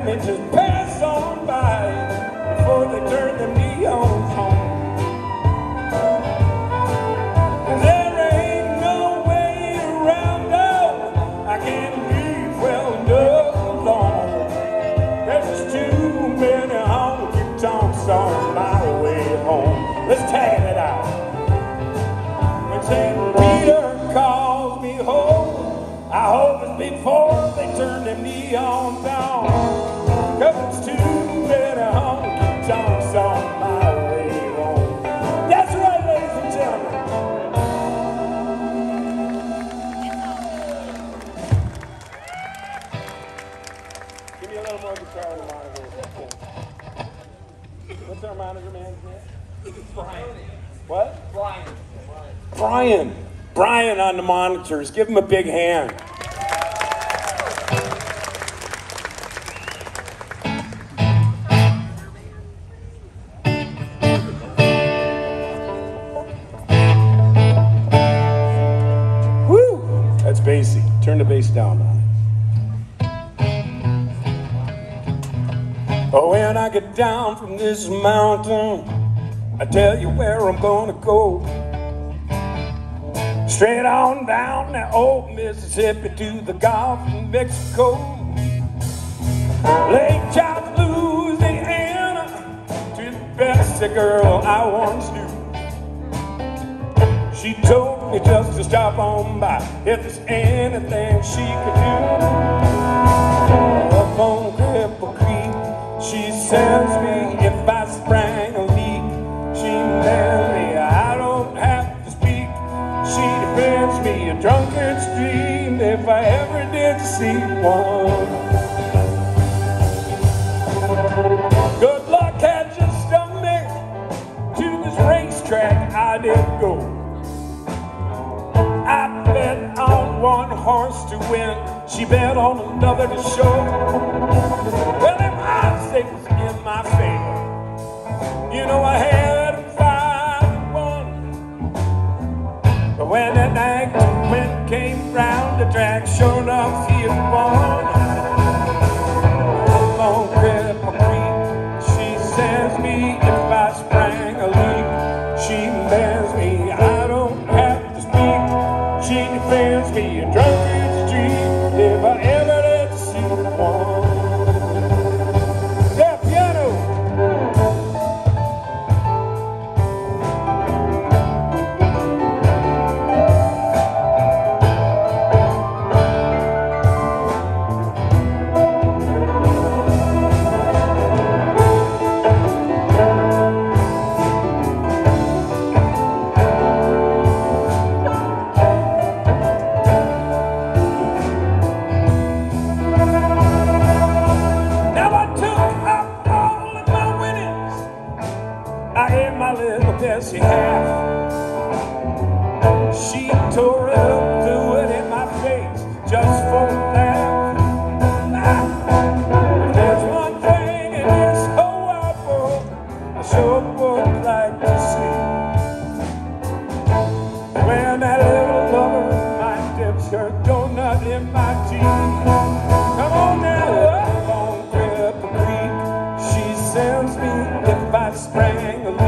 Just pass on by before they turn them neons on. There ain't no way around, no, I can't leave well enough alone. There's too many honky-tonks on my way home. Let's tag it out. When St. Peter calls me home, I hope it's before they turn them neons on. 'Cause it's too many honky-tonks on my way home. That's right, ladies and gentlemen. Give me a little more guitar in the monitor. What What's our monitor man's name? Brian. What? Brian. Brian on the monitors. Give him a big hand. Woo! That's bassy. Turn the bass down on it. Oh, when I get down from this mountain, I tell you where I'm gonna go. Straight on down the old Mississippi to the Gulf of Mexico. Lake Charles, Louisiana, to the best girl I once knew. She told me just to stop on by if there's anything she could do. Up on Cripple Creek, she sends me if I sprang a leak. She tells me I don't have to speak. She defends me a drunkard's dream if I ever did see one. Good luck had just stung me. To this racetrack I did go. I bet on one horse to win. She bet on another to show. Well, them odds they was in my favor. You know I had them 5-1. But when that night when came round, the track sure enough he had won. Up on Cripple Creek, she sends me if I sprang a leak. She bends me, I don't have to speak. She defends me a drunkard's dream if I ever did see one. Yeah, piano. Bessie half. She tore up, threw it in my face just for a laugh. If there's one thing in this whole wide world I sure would like to see, when that little lover of mine dips her donut in my tea. Come on now, up on Cripple Creek, she sends me if I sprang a leak.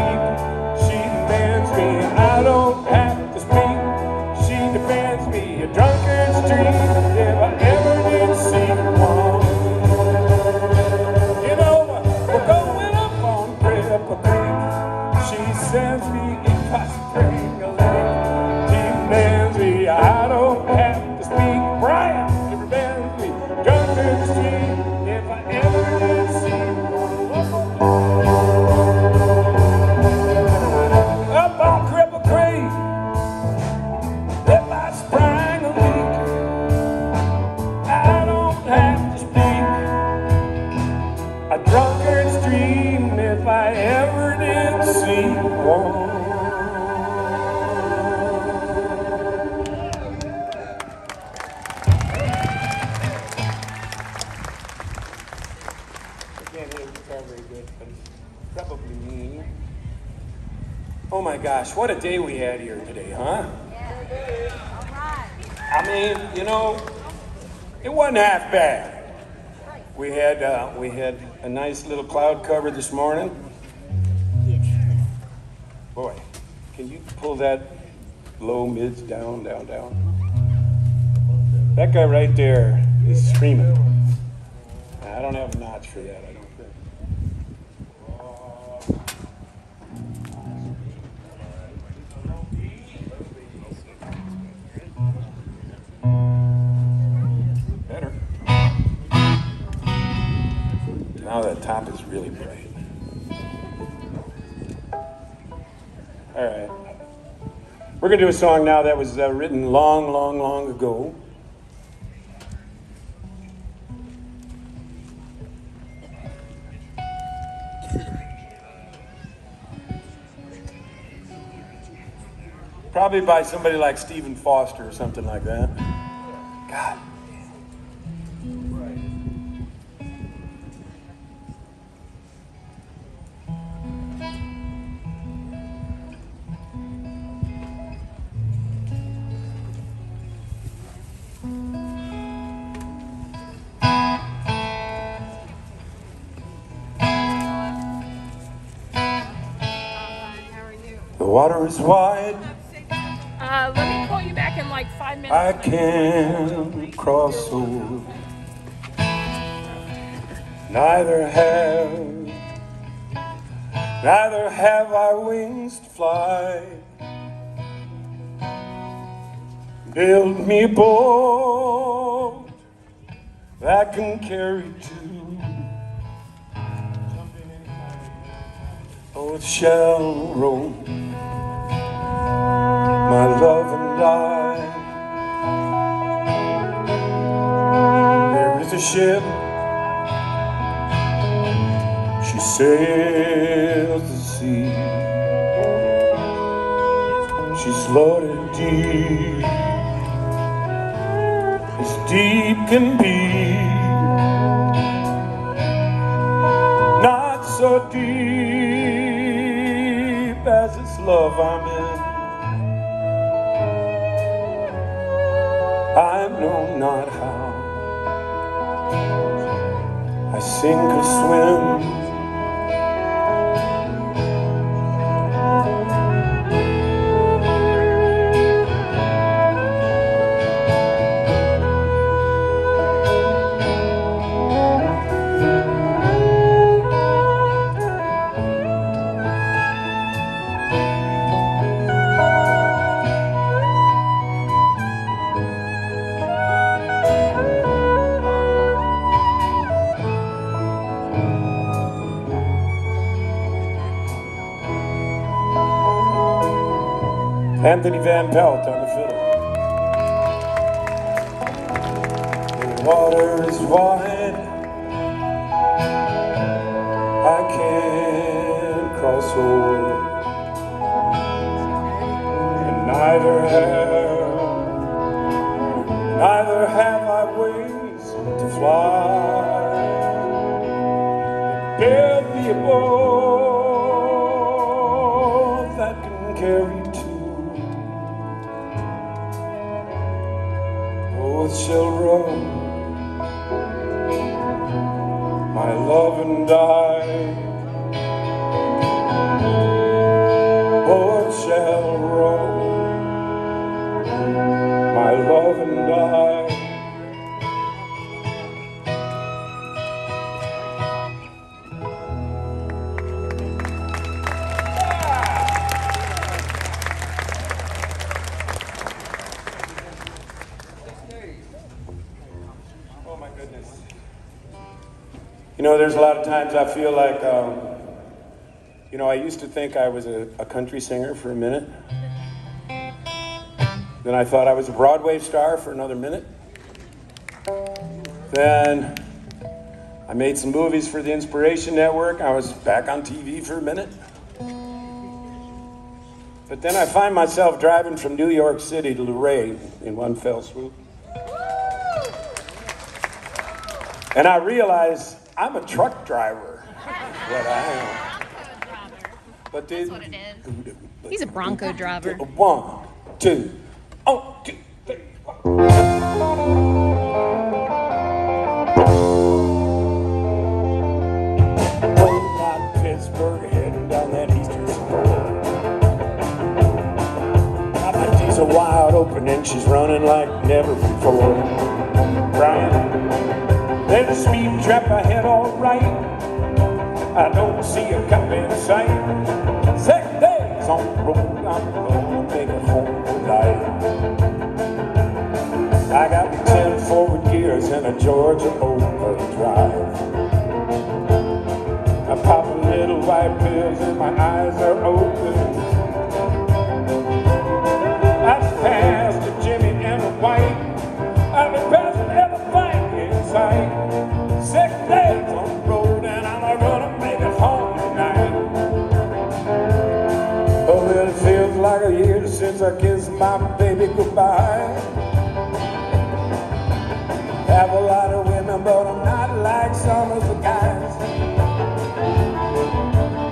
I don't have to speak. She defends me a drunkard's dream if I ever did see one. You know, we're going up on Cripple Creek. She sends me if I spring a leg. She defends me, I don't have to speak. Brian, she defends me a drunkard's dream if I ever did see one. If I ever did see one. I can't hear the guitar very good, but it's probably me. Oh my gosh, what a day we had here today, huh? Yeah. All right. I mean, you know, it wasn't half bad. We had a nice little cloud cover this morning. Boy, can you pull that low mids down, down, down? That guy right there is screaming. I don't have a notch for that, I don't think. Better. Now that top is really bright. All right. We're going to do a song now that was written long, long, long ago. Probably by somebody like Stephen Foster or something like that. God. The water is wide. Let me call you back in like 5 minutes. I can't cross over. Neither have I wings to fly. Build me a boat that can carry two. Oh, it shall roll, my love and I. There is a ship, she sails the sea. She's loaded deep, as deep can be. Not so deep as this love I'm in. I know not how I sink or swim. Anthony Van Pelt on the fiddle. The water is wide, I can't cross over, and neither have I wings to fly. Build me a boat that can carry two. Both shall row, my love and I. Both shall row, my love and I. You know, there's a lot of times I feel like, you know, I used to think I was a country singer for a minute. Then I thought I was a Broadway star for another minute. Then I made some movies for the Inspiration Network. I was back on TV for a minute. But then I find myself driving from New York City to Luray in one fell swoop. And I realize I'm a truck driver. What I am. But That's what it is. He's a Bronco driver. 1, 2, 1, 2, 3, 4. Rolling out Pittsburgh, heading down that eastern shore. My she's a wide open and she's running like never before. Brian. There's a speed trap ahead, all right. I don't see a cop in sight. 6 days on the road, I'm gonna make it home tonight. I got 10 forward gears and a Georgia overdrive. I pop a little white pills and my eyes are open. I passed a Jimmy and a White. I've been passing every fight in sight. 6 days on the road and I'm gonna make it home tonight. Oh, well, it feels like like a year since I kissed my baby goodbye. Have a lot of women, but I'm not like some of the guys.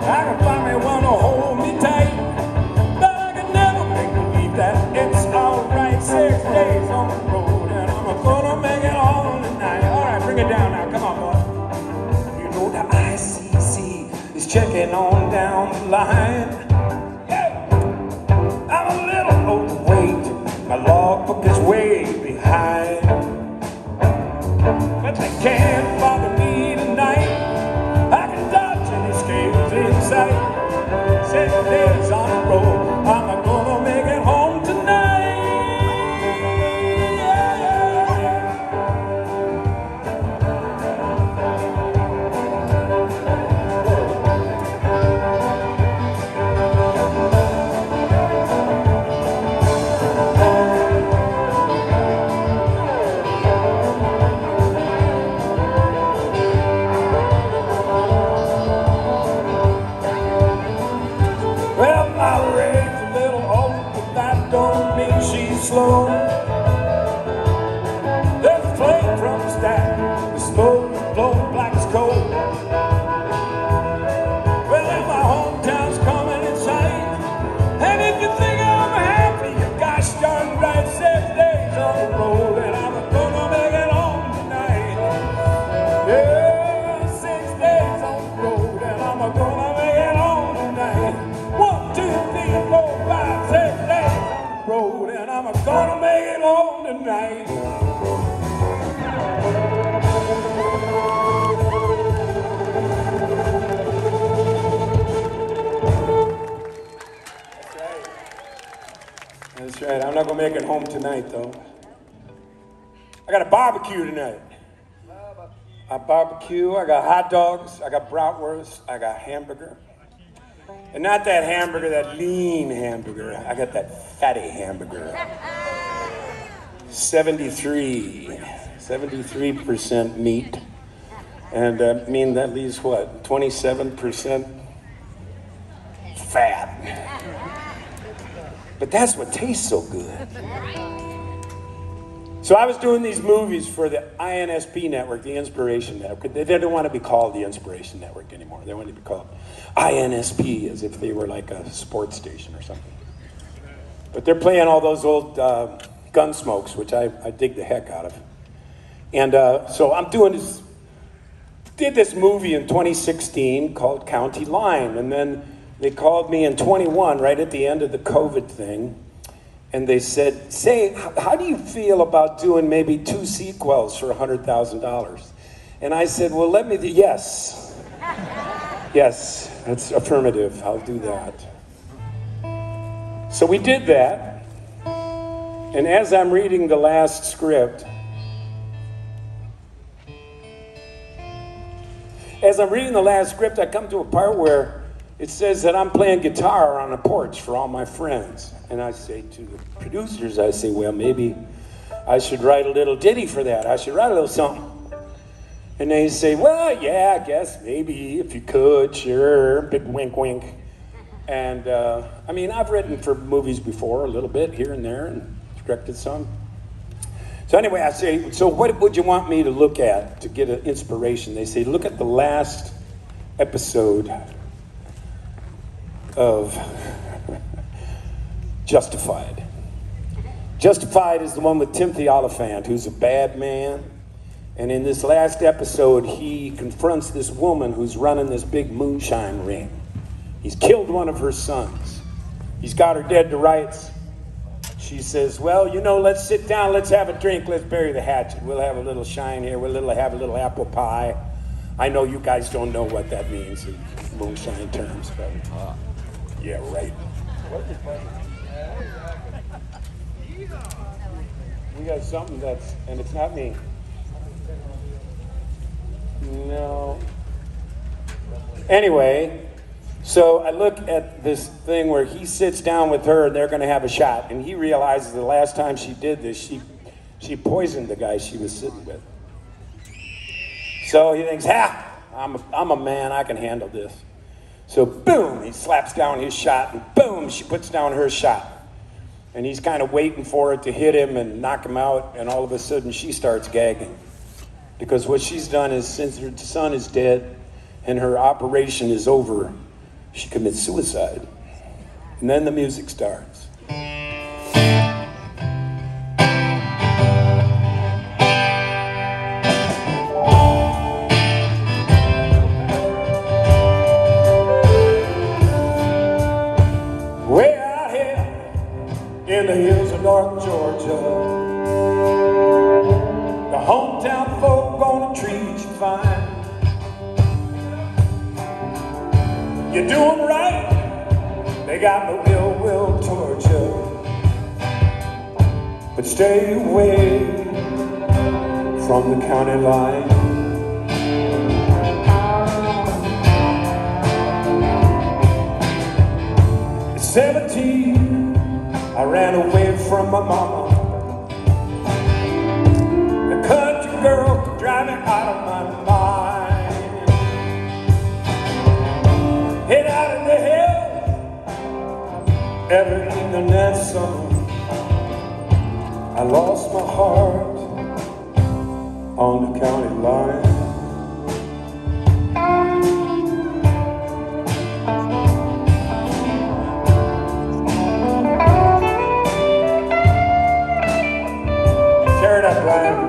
I can find me one to hold me tight, but I can never make believe that it's alright. 6 days on the road, and I'm gonna make it home tonight. Alright, bring it down now, come on, boy. You know the ICC is checking on down the line. I'm a little overweight, my logbook is way behind. But they can't bother me tonight. I can dodge any scales in sight. 6 days on the road, I'm gonna make it home tonight. Slow. There's a flame from the stack, the smoke is blowing black as coal. Well, if my hometown's coming in sight, and if you think I'm happy, you gosh darn right. 6 days on the road, and I'm gonna make it home tonight. Yeah, 6 days on the road, and I'm gonna make it home tonight. 1, 2, 3, 4, 5, 6 days on the road, and I'm gonna make it home tonight. That's right. I'm not gonna make it home tonight, though. I got a barbecue tonight. I barbecue. I got hot dogs. I got bratwurst. I got hamburger. And not that hamburger, that lean hamburger. I got that fatty hamburger. 73% meat. And I mean, that leaves what? 27% fat. But that's what tastes so good. So I was doing these movies for the INSP network, the Inspiration Network. They didn't want to be called the Inspiration Network anymore. They wanted to be called INSP, as if they were like a sports station or something. But they're playing all those old Gunsmokes, which I dig the heck out of. And so I'm did this movie in 2016 called County Line. And then they called me in 21, right at the end of the COVID thing. And they said, say, how do you feel about doing maybe 2 sequels for $100,000? And I said, well, yes. Yes, that's affirmative. I'll do that. So we did that. And as I'm reading the last script, I come to a part where it says that I'm playing guitar on a porch for all my friends. And I say to the producers, well, maybe I should write a little ditty for that. I should write a little something. And they say, well, yeah, I guess maybe if you could, sure, big wink, wink. And I mean, I've written for movies before, a little bit here and there, and directed some. So anyway, I say, so what would you want me to look at to get an inspiration? They say, look at the last episode of Justified. Justified is the one with Timothy Oliphant, who's a bad man. And in this last episode, he confronts this woman who's running this big moonshine ring. He's killed one of her sons. He's got her dead to rights. She says, well, let's sit down, let's have a drink, let's bury the hatchet. We'll have a little shine here, we'll have a little apple pie. I know you guys don't know what that means in moonshine terms, but yeah, right. We got something and it's not me. No. Anyway, so I look at this thing where he sits down with her and they're going to have a shot. And he realizes the last time she did this, she poisoned the guy she was sitting with. So he thinks, I'm a man, I can handle this. So boom, he slaps down his shot, and boom, she puts down her shot. And he's kind of waiting for it to hit him and knock him out, and all of a sudden she starts gagging. Because what she's done is, since her son is dead and her operation is over, she commits suicide. And then the music starts. Way out here in the hills of North Georgia, the hometown folk gonna treat you fine. You're doing right, they got no ill will towards you, but stay away from the county line. At 17, I ran away from my mama. The country girl could drive me out of my mind. Hit out in the hill every evening that summer. I lost my heart on the county line. Tear it up, Ryan.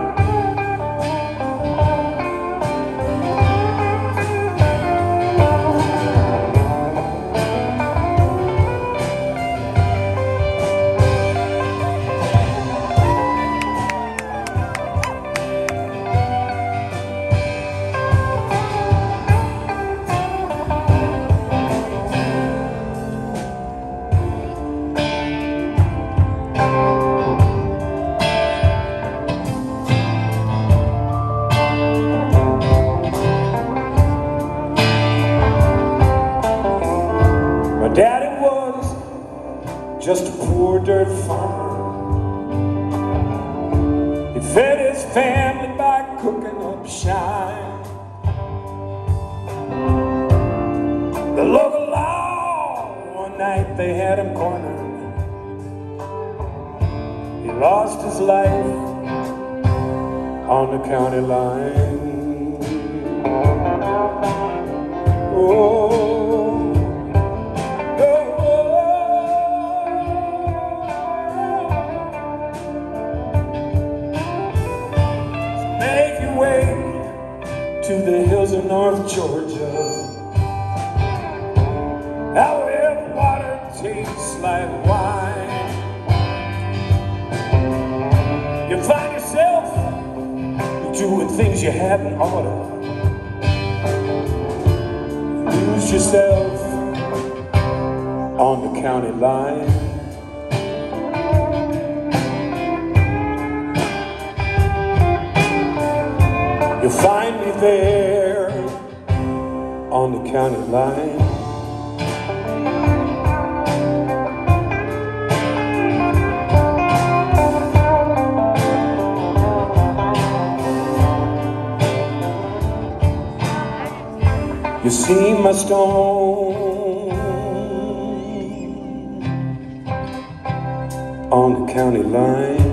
Just a poor dirt farmer. He fed his family by cooking up shine. The local law, one night they had him cornered. He lost his life on the county line. Oh. To the hills of North Georgia, out where water tastes like wine. You find yourself doing things you hadn't oughta. Lose yourself on the county line. You'll find me there on the county line. You see my stone on the county line.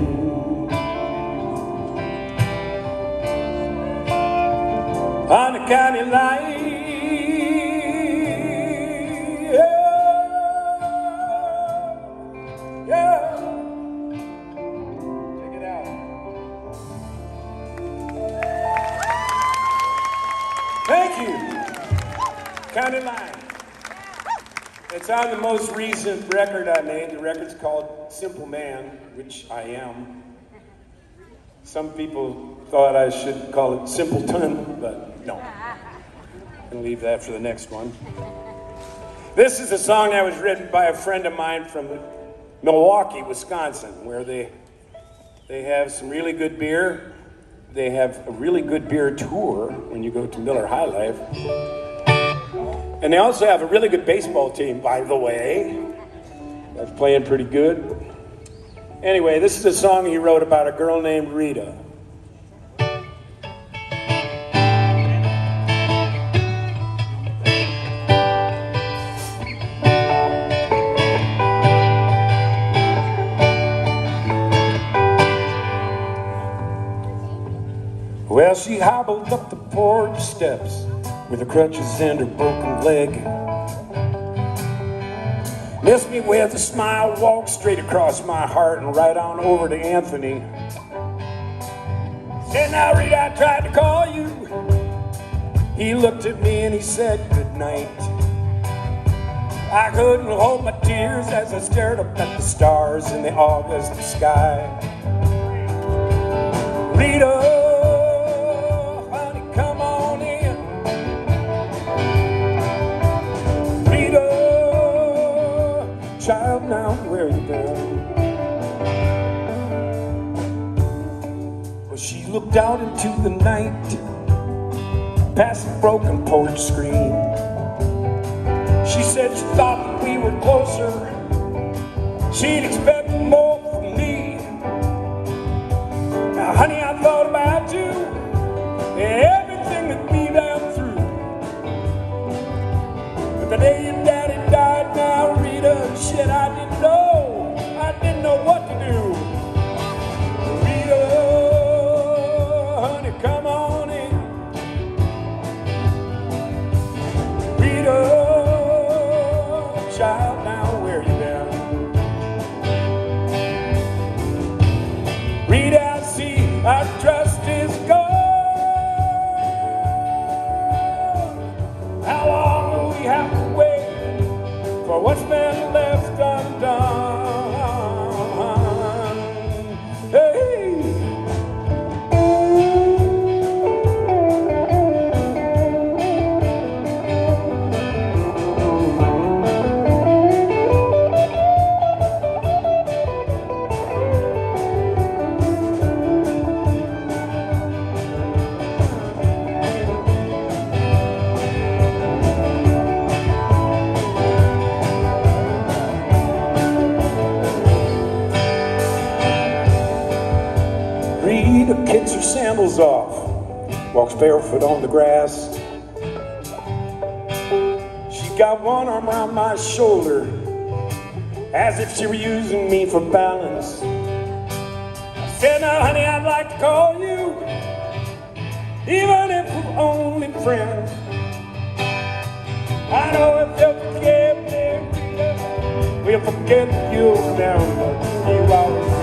On the county line, yeah, yeah. Check it out. Thank you. County line. It's on the most recent record I made. The record's called Simple Man, which I am. Some people thought I should call it Simpleton, but no. And leave that for the next one. This is a song that was written by a friend of mine from Milwaukee, Wisconsin, where they have some really good beer. They have a really good beer tour when you go to Miller High Life. And they also have a really good baseball team, by the way. That's playing pretty good. Anyway, this is a song he wrote about a girl named Rita. she hobbled up the porch steps with her crutches and her broken leg. Missed me with a smile, walked straight across my heart and right on over to Anthony. Said, now Rita, I tried to call you. He looked at me and he said, good night. I couldn't hold my tears as I stared up at the stars in the August sky. Rita, honey, come on in. Rita, child, now where you been? Well, she looked out into the night, past the broken porch screen. She said she thought that we were closer. She'd expect more from me. Now, honey, I thought about you and everything that we've been through. But the day your daddy died, now Rita, shit, I didn't know what to do. Rita, honey, come on in. Rita, child, now where you been? Rita, I see our trust is gone. How long will we have to wait for what's been left undone? Hey. Rita kicks her sandals off, walks barefoot on the grass. She got one arm around my shoulder, as if she were using me for balance. I said, now honey, I'd like to call you, even if we're only friends. I know if you'll forgive me, Rita, we'll forget that you'll remember you always remember.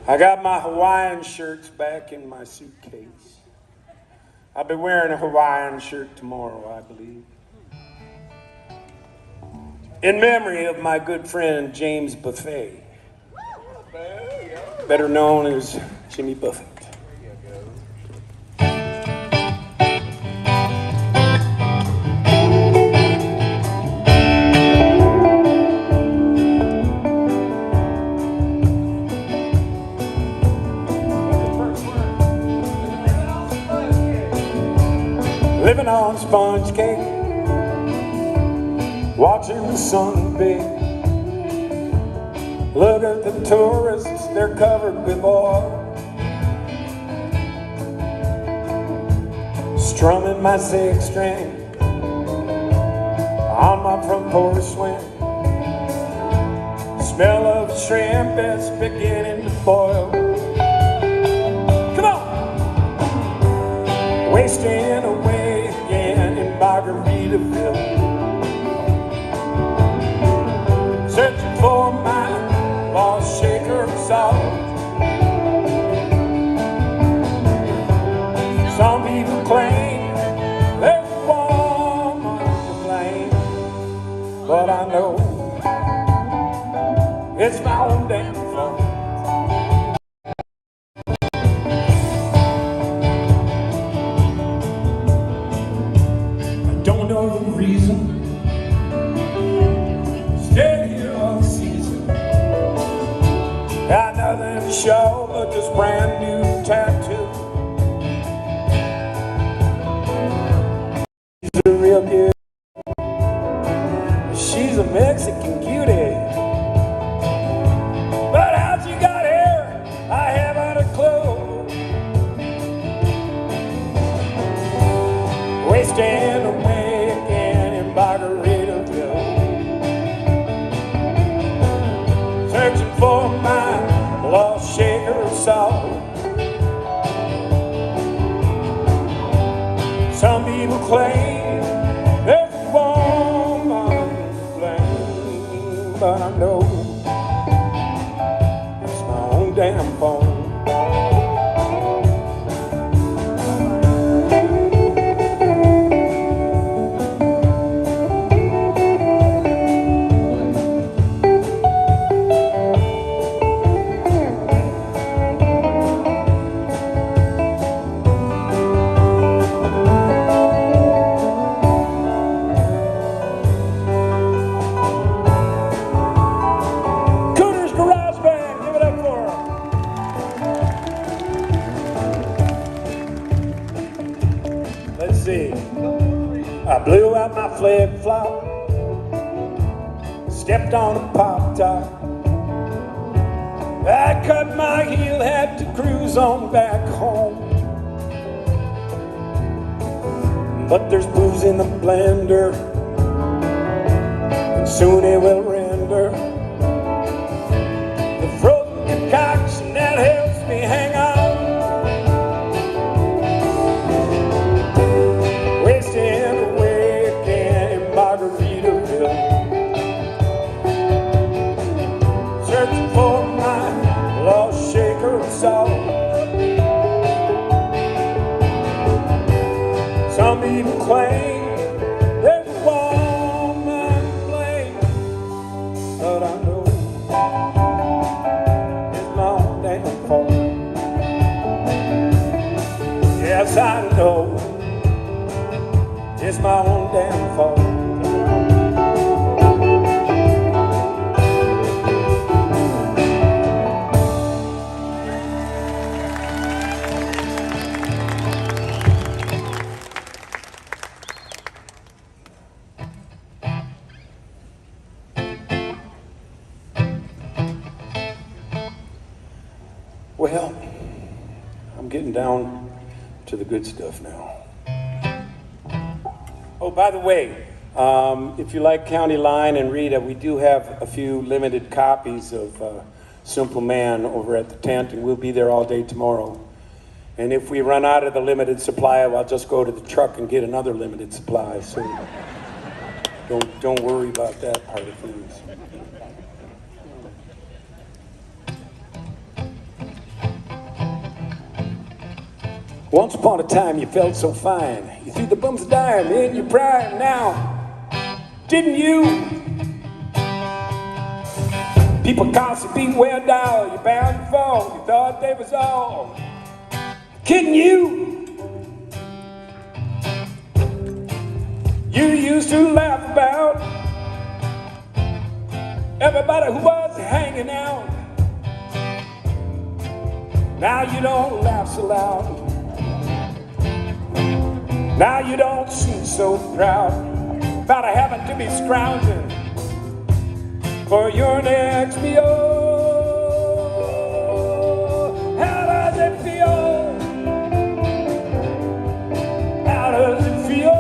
I got my Hawaiian shirts back in my suitcase. I'll be wearing a Hawaiian shirt tomorrow, I believe. In memory of my good friend James Buffett, better known as Jimmy Buffett. Living on sponge cake, watching the sun bake. Look at the tourists, they're covered with oil. Strumming my six string on my front porch swing. Smell of shrimp is beginning to boil. Come on! It's my own damn fault. I don't know the reason. Stay here all season. Got nothing to show but this brand new tattoo. She's a real kid. She's a Mexican cutie. But how she got here, I haven't a clue. Wasting a weekend in Margaritaville, searching for my lost shaker of salt. Some people claim there's a woman to blame, but I know it's my own damn fault. Cooter's Garage Band, give it up for her. Let's see. I blew out my flip-flop, stepped on a pop-top. I cut my heel, had to cruise on back home. But there's booze in the blender, and soon it will render the frozen concoction that helps me hang on. Wasting a weekend in Margaritaville, searching for my lost shaker of salt. Some people claim there's a woman to blame, but I know it's my own damn fault. Yes, I know it's my own damn fault. Well, I'm getting down to the good stuff now. Oh, by the way, if you like County Line and Rita, we do have a few limited copies of Simple Man over at the tent, and we'll be there all day tomorrow. And if we run out of the limited supply, I'll just go to the truck and get another limited supply. So don't worry about that part of things. Once upon a time, you felt so fine. You threw the bums a dime in your prime. Now, didn't you? People constantly beware down. You're bound to fall. You thought they was all kidding you. You used to laugh about everybody who was hanging out. Now you don't laugh so loud. Now you don't seem so proud about having to be scrounging for your next meal. How does it feel? How does it feel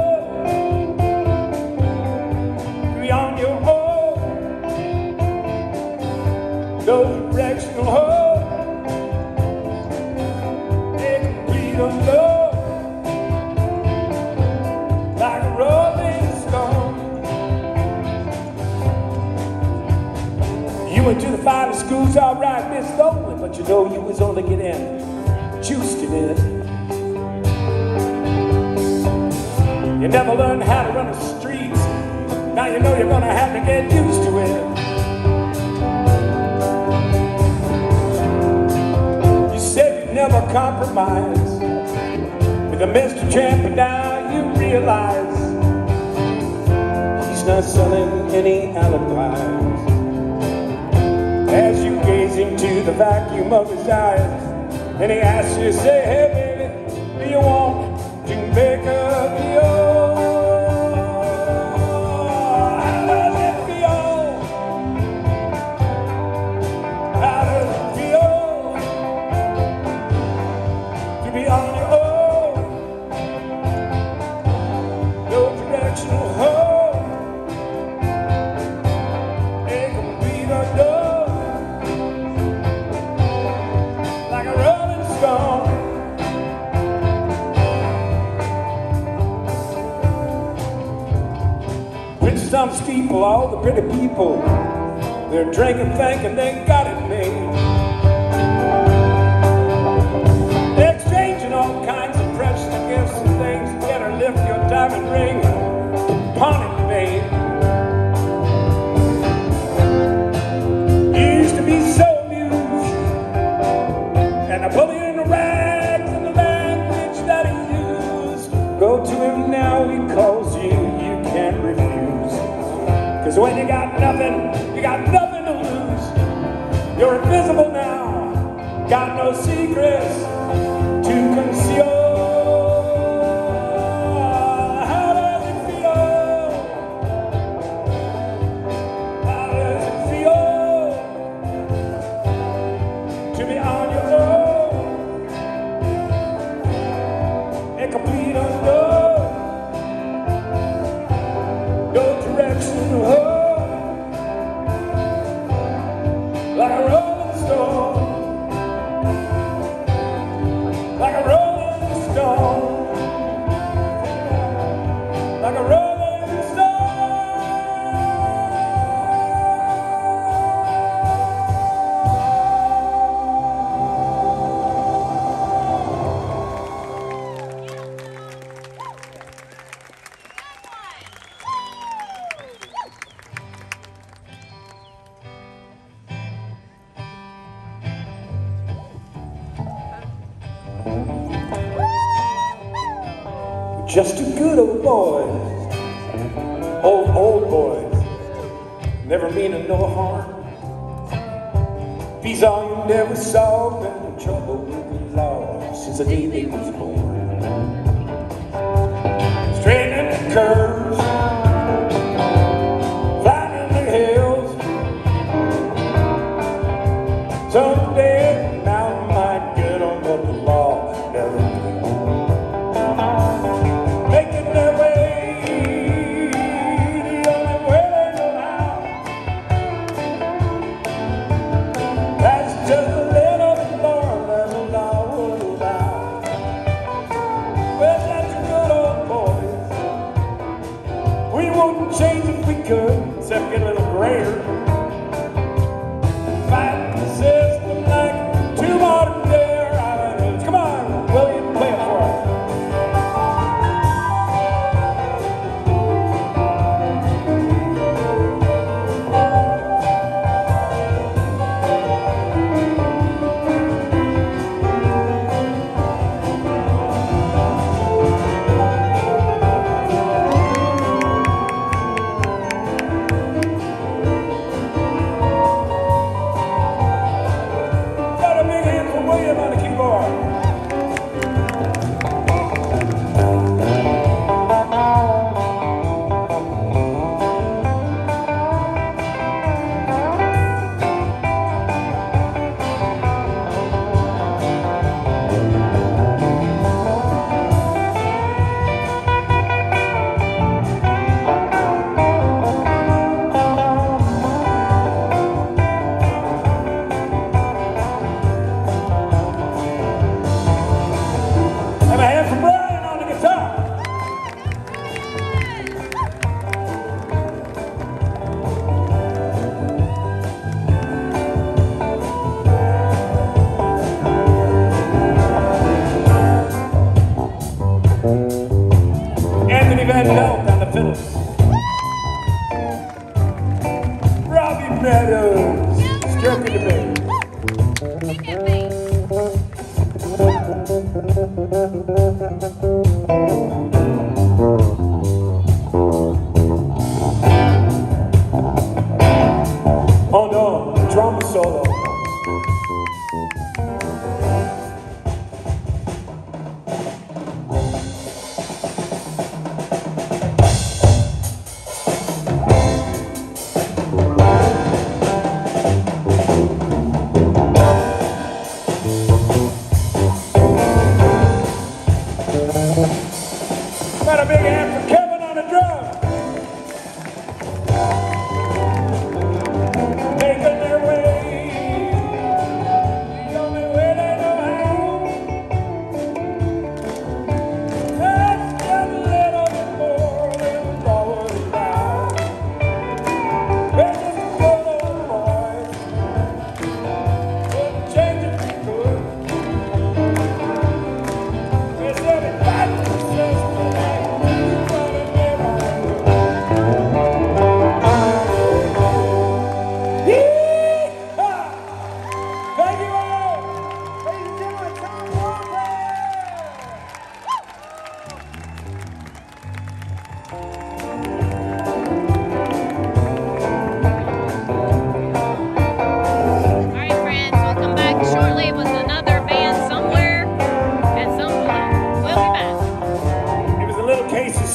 to be on your own? No directional hope, incomplete of love. Like a rolling stone. You went to the finest schools, all right, Miss Nolan, but you know you was only getting juiced in. You never learned how to run the streets. Now you know you're gonna have to get used to it. compromise with a Mr. Champ, but now you realize he's not selling any alibis. As you gaze into the vacuum of his eyes, and he asks you, say, hey baby, do you want to make a deal? How does it feel? How does it feel to be on your own? No directional home, a complete unknown, like a rolling stone. Some steeple, all the pretty people, they're drinking, thinking they got it made. They're exchanging all kinds of precious gifts and things to get her lift your diamond ring, pawn it, babe. You used to be so amused, and I put you in the rags and the language that he used. Go to him now, he calls you, you can't refuse. Cause when you got nothing to lose. You're invisible now, got no secrets to conceal. How does it feel? How does it feel to be on your own? A complete unknown, no direction to hold. Like a rolling stone, like a rolling stone, like a rolling stone. Just a good old boys, old boys, never meaning no harm. If he's all you never saw, been in trouble with the law since the day they was born. Straightening the curves, flying in the hills. Someday the mountain might get on what the law never did. Change if we could, except get a little grayer. Fight the system like two modern day islands. Come on, William, play it for us. Van Pelt on the fiddle. Robbie Meadows, stroking the bass.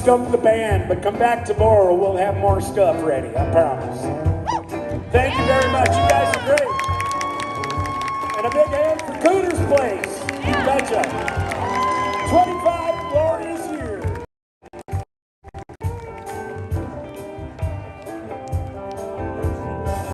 stump the band, but come back tomorrow. We'll have more stuff ready, I promise. Thank you very much. You guys are great. And a big hand for Cooter's Place. Gotcha.